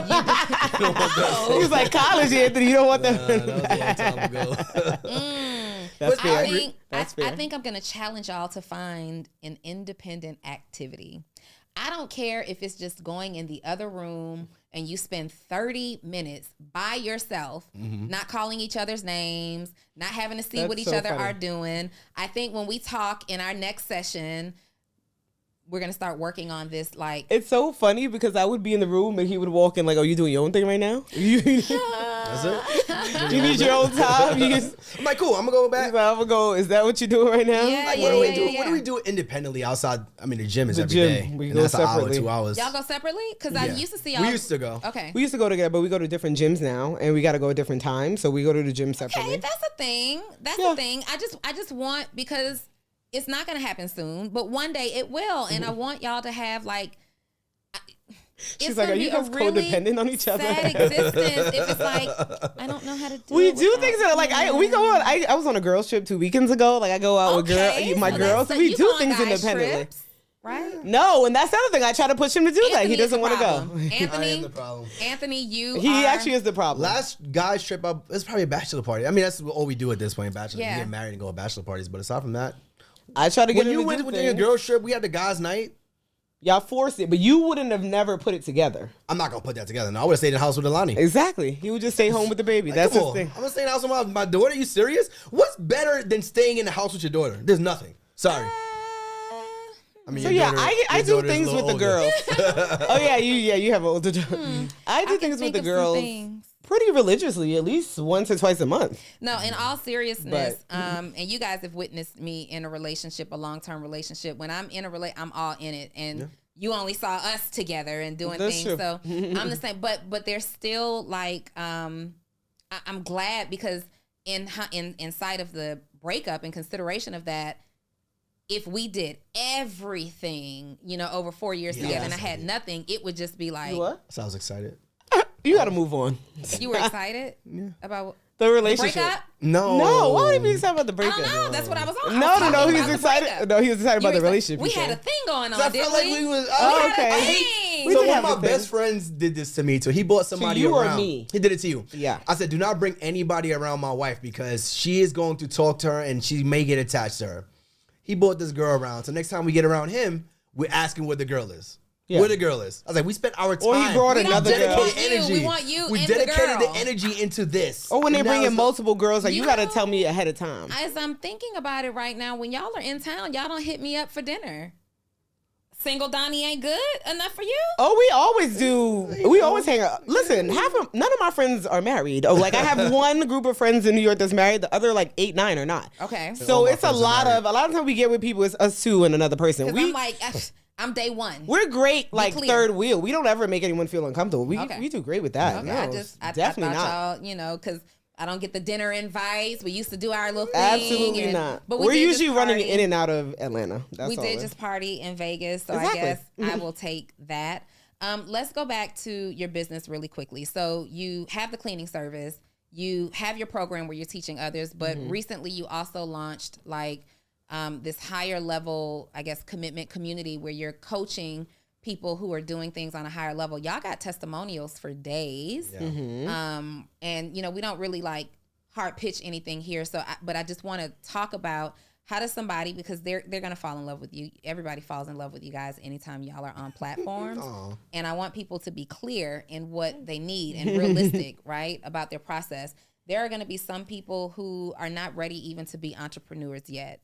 He was like college Anthony. You don't want that. That was a long time ago. That's fair. I think I'm going to challenge y'all to find an independent activity. I don't care if it's just going in the other room and you spend 30 minutes by yourself, not calling each other's names, not having to see what each other are doing. I think when we talk in our next session, we're going to start working on this. Like, it's so funny because I would be in the room and he would walk in like, oh, you doing your own thing right now? That's it? You need your own time? I'm like, cool, I'm going to go back. I'm going to go, is that what you're doing right now? Yeah, Like, what do we do independently outside? I mean, the gym is every day. We and go that's separately. an hour, 2 hours. Y'all go separately? Because I used to see y'all. We used to go. Okay. We used to go together, but we go to different gyms now, and we got to go at different times, so we go to the gym separately. Okay, that's a thing. That's a thing. I just want, because it's not going to happen soon, but one day it will. And I want y'all to have like, she's like, are you guys codependent on each other? Sad existence if it's like, I don't know how to do we it. do things that are like, I was on a girls trip 2 weekends ago. Like I go out with my girls. So we do things independently. Trips, right? No, and that's the other thing. I try to push him to do that. He doesn't want to go. Anthony, I am the problem. Anthony, he actually is the problem. Last guy's trip up, it's probably a bachelor party. I mean, that's all we do at this point, bachelor. Yeah. We get married and go to bachelor parties. But aside from that, I try to get when him you went with your girls trip, we had the guys' night. Y'all forced it, but you wouldn't have never put it together. I'm not gonna put that together. No, I would have stayed in the house with Alani. Exactly. He would just stay home with the baby. Like, That's come his on. thing. I'm gonna stay in the house with my daughter. You serious? What's better than staying in the house with your daughter? There's nothing. Sorry. I mean, So yeah, I do things with the girls. Oh yeah, you have an older daughter. I do things with the girls pretty religiously, at least once or twice a month. No, in all seriousness, and you guys have witnessed me in a relationship, a long-term relationship. When I'm in a I'm all in it, and you only saw us together and doing things. True. So I'm the same, but there's still like, I'm glad because in sight of the breakup and consideration of that, if we did everything, over 4 years together and I had nothing, it would just be like. What? So I was excited. You got to move on. You were excited about the relationship? The breakup? No. Why would he be excited about the breakup? I don't know. That's what I was on. No. He was excited. No, he was excited about the relationship. We had a thing going on, I felt like we was. Okay. So one of my best friends did this to me. So he bought somebody you around. Or me? He did it to you. Yeah. I said, do not bring anybody around my wife because she is going to talk to her and she may get attached to her. He brought this girl around. So next time we get around him, we're asking where the girl is. Yeah. Where the girl is. I was like, we spent our time. Or he brought another girl. We want you. We dedicated the energy into this. Or when they bring in multiple girls, like you got to tell me ahead of time. As I'm thinking about it right now, when y'all are in town, y'all don't hit me up for dinner. Single Donnie ain't good enough for you? Oh, we always do. We always hang out. Listen, none of my friends are married. Oh, like I have one group of friends in New York that's married. The other like 8, 9 are not. Okay. So it's a lot of times we get with people, it's us two and another person. I'm like, I'm day one. We're great, like third wheel. We don't ever make anyone feel uncomfortable. We do great with that. Okay. No, I definitely thought y'all, because I don't get the dinner invites. We used to do our little thing. Absolutely not. But we're usually running in and out of Atlanta. We did just party in Vegas, so I guess I will take that. Let's go back to your business really quickly. So you have the cleaning service. You have your program where you're teaching others, but recently you also launched this higher level, I guess, commitment community where you're coaching people who are doing things on a higher level. Y'all got testimonials for days. Yeah. And we don't really hard pitch anything here. But I just want to talk about how does somebody, because they're going to fall in love with you. Everybody falls in love with you guys anytime y'all are on platforms. And I want people to be clear in what they need and realistic, right, about their process. There are going to be some people who are not ready even to be entrepreneurs yet.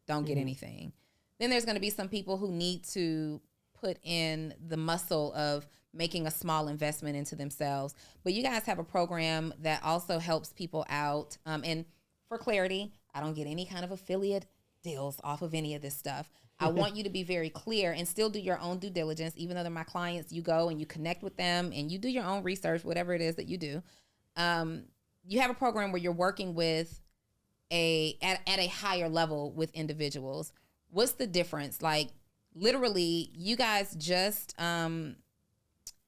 Don't get anything. Then there's going to be some people who need to put in the muscle of making a small investment into themselves. But you guys have a program that also helps people out. And for clarity, I don't get any kind of affiliate deals off of any of this stuff. I want you to be very clear and still do your own due diligence. Even though they're my clients, you go and you connect with them and you do your own research, whatever it is that you do. You have a program where you're working with at a higher level with individuals. What's the difference? Literally, you guys just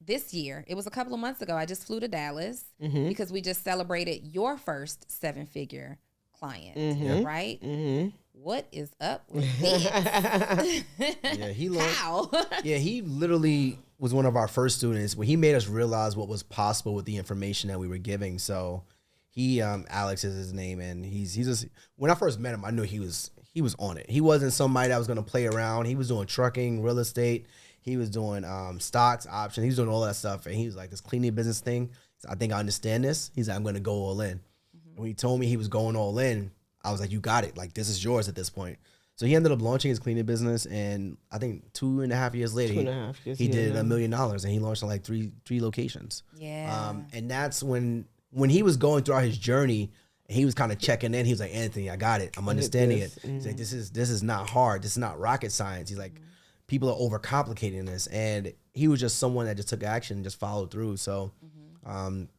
this year, it was a couple of months ago, I just flew to Dallas because we just celebrated your first 7-figure client, right? What is up with this? How? Yeah, he literally was one of our first students when he made us realize what was possible with the information that we were giving. So he, Alex is his name, and he's just, when I first met him, I knew he was on it. He wasn't somebody that was going to play around. He was doing trucking, real estate. He was doing stocks, options. He was doing all that stuff. And he was like, this cleaning business thing, so I think I understand this. He's like, I'm going to go all in. When he told me he was going all in, I was like, you got it. This is yours at this point. So he ended up launching his cleaning business. And I think 2.5 years later, he did $1 million. And he launched in three locations. Yeah. And that's when he was going throughout his journey, he was kind of checking in. He was like, Anthony, I got it. I'm understanding it. He's like, this is not hard. This is not rocket science. He's like, people are overcomplicating this. And he was just someone that just took action and just followed through. So,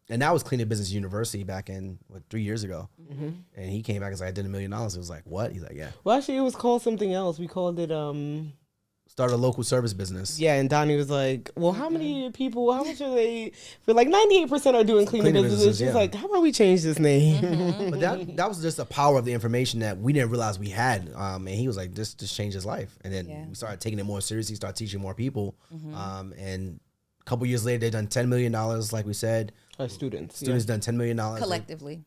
and that was Cleaning Business University back in 3 years ago. And he came back and was like, I did $1 million. It was like, what? He's like, yeah. Well, actually, it was called something else. We called it Started a local service business. Yeah, and Donnie was like, well, how many people, how much are they? For 98% are doing cleaning businesses. She's like, how about we change this name? But that was just the power of the information that we didn't realize we had. And he was like, this just changed his life. And then we started taking it more seriously, started teaching more people. And a couple years later, they've done $10 million, like we said. Our students done $10 million.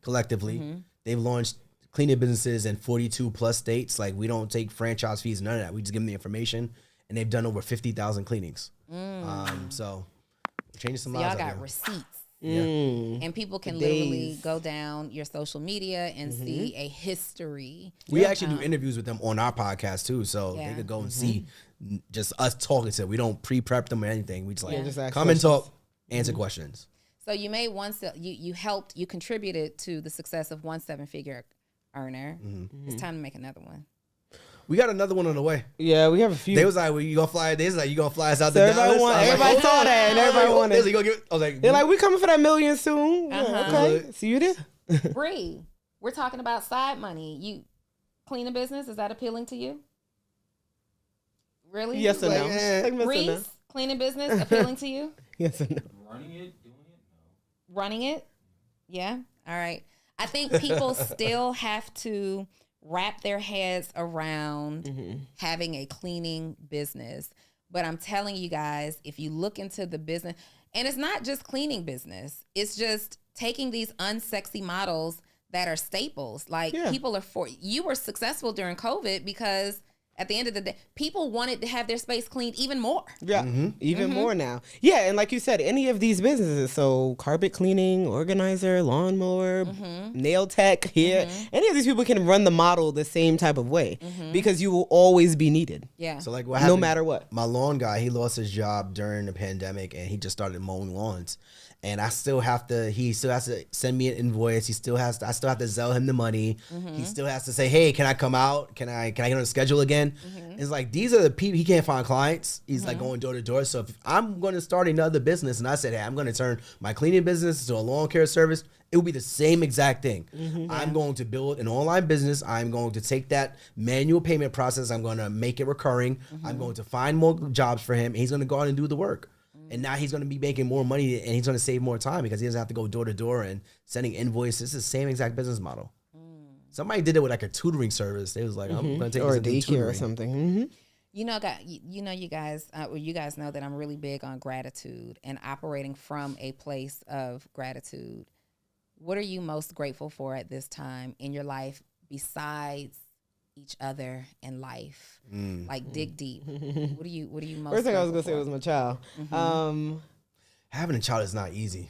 Collectively. They've launched cleaning businesses in 42 plus states. We don't take franchise fees, none of that. We just give them the information. And they've done over 50,000 cleanings. So changing some lives. Y'all got receipts. And people can literally go down your social media and see a history. We actually do interviews with them on our podcast too. So they could go and see just us talking to them. We don't pre-prep them or anything. We just just come and talk, answer questions. So you made you contributed to the success of one 7-figure earner. Mm-hmm. It's time to make another one. We got another one on the way. Yeah, we have a few. They was like, well, you gonna fly? They was like, you gonna fly us out So to everybody Dallas? everybody saw that, and everybody wanted. They was like, I was like, They're like, we coming for that million soon. Uh-huh. Okay, see you there. Bree, we're talking about side money. You cleaning business, is that appealing to you? Really? Yes or no? Like, Reese, cleaning business appealing to you? Yes or no? Running it, doing it, no. Running it? Yeah. All right. I think people still have to wrap their heads around having a cleaning business. But I'm telling you guys, if you look into the business, and it's not just cleaning business, it's just taking these unsexy models that are staples. Like people you were successful during COVID because at the end of the day, people wanted to have their space cleaned even more. Yeah, even more now. Yeah, and like you said, any of these businesses, so carpet cleaning, organizer, lawnmower, nail tech, any of these people can run the model the same type of way because you will always be needed. Yeah. So like what happened? No matter what. My lawn guy, he lost his job during the pandemic, and he just started mowing lawns. And he still has to send me an invoice. I still have to sell him the money. He still has to say, hey, can I come out? Can I get on the schedule again? It's like, these are the people, he can't find clients. He's like going door to door. So if I'm going to start another business and I said, hey, I'm going to turn my cleaning business to a lawn care service, it will be the same exact thing. I'm going to build an online business. I'm going to take that manual payment process. I'm going to make it recurring. I'm going to find more jobs for him. And he's going to go out and do the work. And now he's going to be making more money and he's going to save more time because he doesn't have to go door to door and sending invoices. It's the same exact business model. Somebody did it with like a tutoring service. They was like, I'm going to take or this a daycare or something. You know, you guys know that I'm really big on gratitude and operating from a place of gratitude. What are you most grateful for at this time in your life besides each other and life? Like dig deep. What are you most First thing I was grateful gonna say was my child. Having a child is not easy.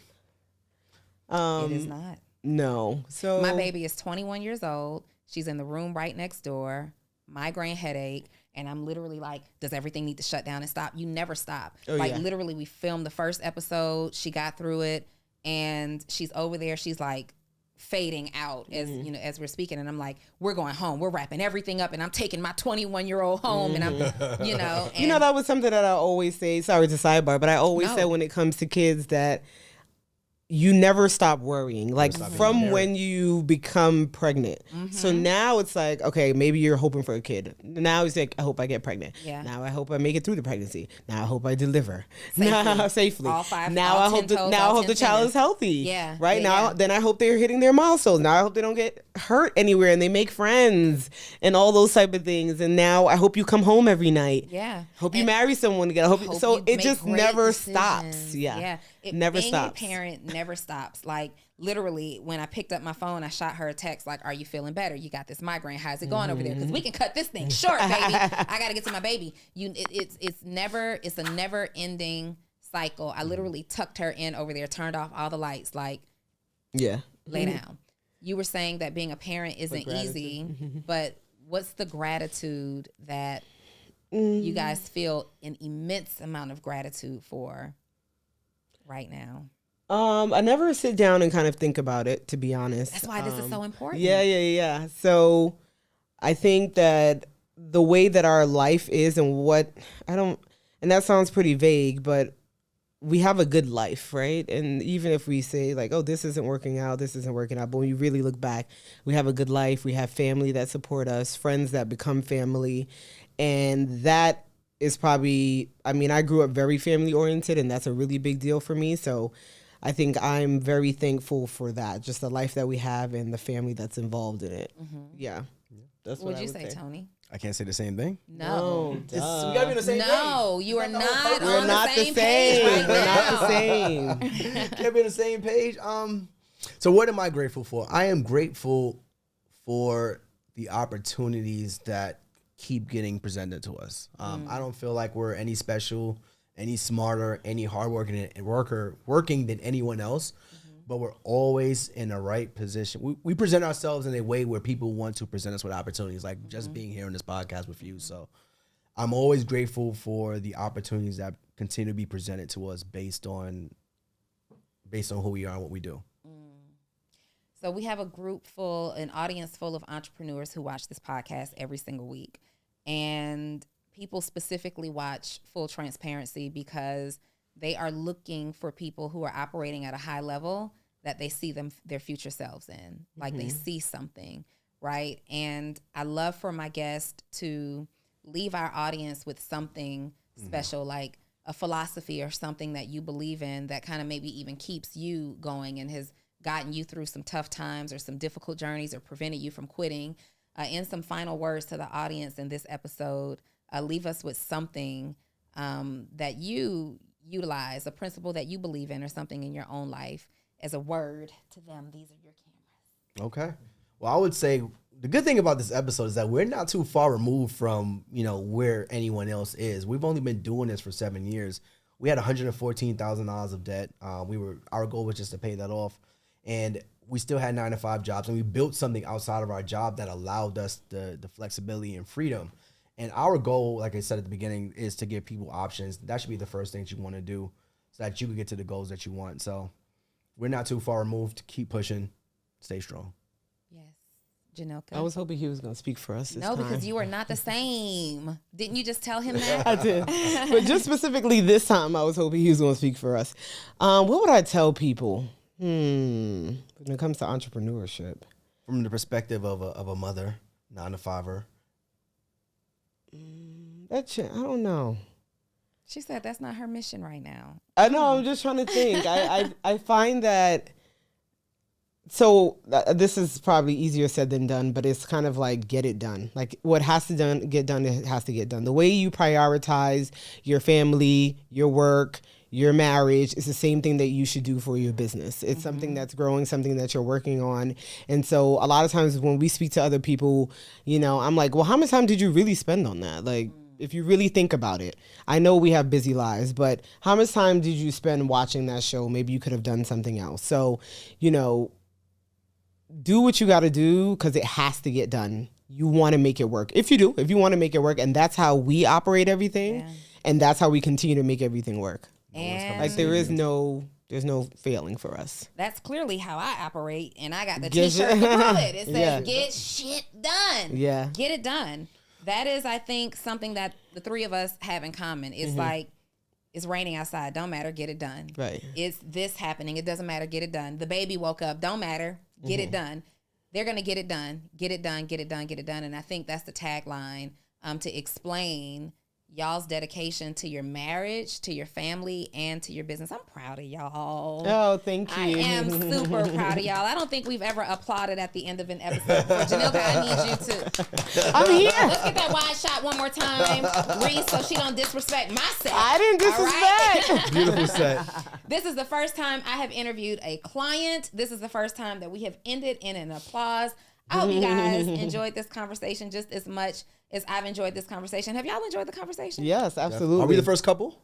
It is not. No. So My baby is 21 years old. She's in the room right next door. Migraine headache. And I'm literally like, does everything need to shut down and stop? You never stop. Literally, we filmed the first episode. She got through it. And she's over there. She's like fading out as we're speaking. And I'm like, we're going home. We're wrapping everything up. And I'm taking my 21-year-old home. And I'm, that was something that I always say. Sorry to sidebar, but I always say when it comes to kids that you never stop worrying, like from when you become pregnant. So now it's like, okay, maybe you're hoping for a kid. Now it's like, I hope I get pregnant. Yeah. Now I hope I make it through the pregnancy. Now I hope I deliver safely. All five. Now I hope the child is healthy. Yeah. Right yeah. Then I hope they're hitting their milestones. Now I hope they don't get hurt anywhere and they make friends and all those type of things. And now I hope you come home every night. Yeah. Hope you marry someone again. So it just never stops. Yeah. Never stops. Being a parent never stops. Like literally, when I picked up my phone, I shot her a text like, "Are you feeling better? You got this migraine. How's it going over there? Because we can cut this thing short, baby. I got to get to my baby." It's a never ending cycle. I literally tucked her in over there, turned off all the lights, like, lay down. You were saying that being a parent isn't easy, but what's the gratitude that you guys feel an immense amount of gratitude for right now? I never sit down and kind of think about it, to be honest. That's why this is so important. Yeah. So I think that the way that our life is and that sounds pretty vague, but we have a good life, right? And even if we say like, oh, this isn't working out, but when you really look back, we have a good life. We have family that support us, friends that become family. And that is probably, I grew up very family oriented, and that's a really big deal for me. So I think I'm very thankful for that, just the life that we have and the family that's involved in it. Yeah. That's what would you say, say, Tony? I can't say the same thing. No. We gotta be on the same page. No, you are not We're on not the same page right We're now. not the same. Can't be on the same page. So what am I grateful for? I am grateful for the opportunities that keep getting presented to us. I don't feel like we're any special, any smarter, any hardworking working than anyone else, but we're always in the right position. We present ourselves in a way where people want to present us with opportunities, like just being here on this podcast with you. So I'm always grateful for the opportunities that continue to be presented to us based on based on who we are and what we do. So we have an audience full of entrepreneurs who watch this podcast every single week. And people specifically watch Full Transparency because they are looking for people who are operating at a high level that they see their future selves in. Like they see something, right? And I love for my guests to leave our audience with something special, like a philosophy or something that you believe in that kind of maybe even keeps you going and has gotten you through some tough times or some difficult journeys or prevented you from quitting. In some final words to the audience in this episode, leave us with something that you utilize, a principle that you believe in or something in your own life as a word to them. These are your cameras. Okay. Well, I would say the good thing about this episode is that we're not too far removed from, where anyone else is. We've only been doing this for 7 years. We had $114,000 of debt. Our goal was just to pay that off. And we still had 9-to-5 jobs, and we built something outside of our job that allowed us the flexibility and freedom. And our goal, like I said at the beginning, is to give people options. That should be the first thing that you want to do so that you can get to the goals that you want. So we're not too far removed. Keep pushing. Stay strong. Yes. Janilka. I was hoping he was going to speak for us this time. Because you are not the same. Didn't you just tell him that? I did. But just specifically this time, I was hoping he was going to speak for us. What would I tell people? When it comes to entrepreneurship. From the perspective of a mother, 9-to-5er. I don't know. She said that's not her mission right now. I know. I'm just trying to think. I find that. So this is probably easier said than done, but it's kind of like get it done. Like what has to get done, it has to get done. The way you prioritize your family, your work, your marriage is the same thing that you should do for your business. It's something that's growing, something that you're working on. And so a lot of times when we speak to other people, I'm like, well, how much time did you really spend on that? Like, if you really think about it, I know we have busy lives, but how much time did you spend watching that show? Maybe you could have done something else. So, do what you got to do because it has to get done. You want to make it work. If you want to make it work, and that's how we operate everything, and that's how we continue to make everything work. And like there's no failing for us. That's clearly how I operate, and I got the t-shirt to prove it. It says, get shit done. Yeah. Get it done. That is, I think, something that the three of us have in common. It's like, it's raining outside. Don't matter. Get it done. Right. It's this happening. It doesn't matter. Get it done. The baby woke up. Don't matter. Get it done. They're going to get it done. Get it done. Get it done. Get it done. And I think that's the tagline to explain y'all's dedication to your marriage, to your family, and to your business. I'm proud of y'all. Oh, thank you. I am super proud of y'all. I don't think we've ever applauded at the end of an episode before. Janilka, I need you to. I'm here. Let's get that wide shot one more time, Reese, so she don't disrespect my set. I didn't disrespect. Right? Beautiful set. This is the first time I have interviewed a client. This is the first time that we have ended in an applause. I hope you guys enjoyed this conversation just as much as I've enjoyed this conversation. Have y'all enjoyed the conversation? Yes, absolutely. Are we the first couple?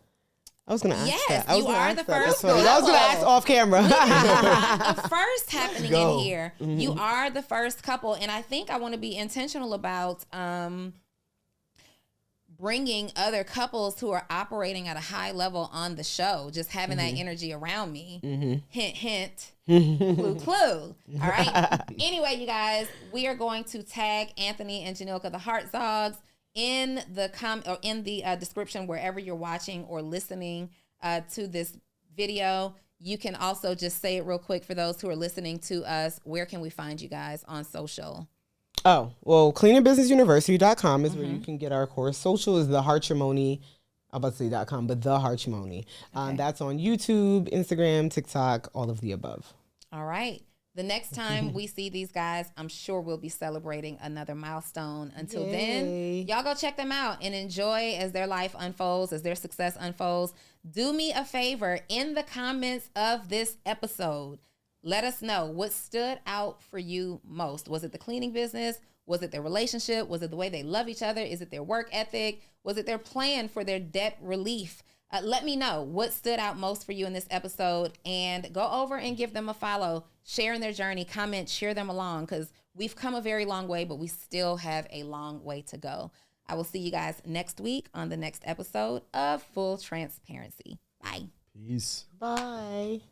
I was going to ask Yes, that. I was you gonna are ask the that. first That's funny. I was going to ask off camera. A first happening in here. Mm-hmm. You are the first couple, and I think I want to be intentional about bringing other couples who are operating at a high level on the show, just having that energy around me. Hint, hint, clue, clue. All right. Anyway, you guys, we are going to tag Anthony and Janilka, the Hartzogs, in the description wherever you're watching or listening to this video. You can also just say it real quick for those who are listening to us. Where can we find you guys on social? Oh, well, cleaningbusinessuniversity.com is where you can get our course. Social is the Hartrimony. I'm about to say .com, but the Hartrimony. Okay. That's on YouTube, Instagram, TikTok, all of the above. All right. The next time we see these guys, I'm sure we'll be celebrating another milestone. Until then, y'all go check them out and enjoy as their life unfolds, as their success unfolds. Do me a favor in the comments of this episode. Let us know what stood out for you most. Was it the cleaning business? Was it their relationship? Was it the way they love each other? Is it their work ethic? Was it their plan for their debt relief? Let me know what stood out most for you in this episode, and go over and give them a follow, share in their journey, comment, cheer them along, because we've come a very long way, but we still have a long way to go. I will see you guys next week on the next episode of Full Transparency. Bye. Peace. Bye.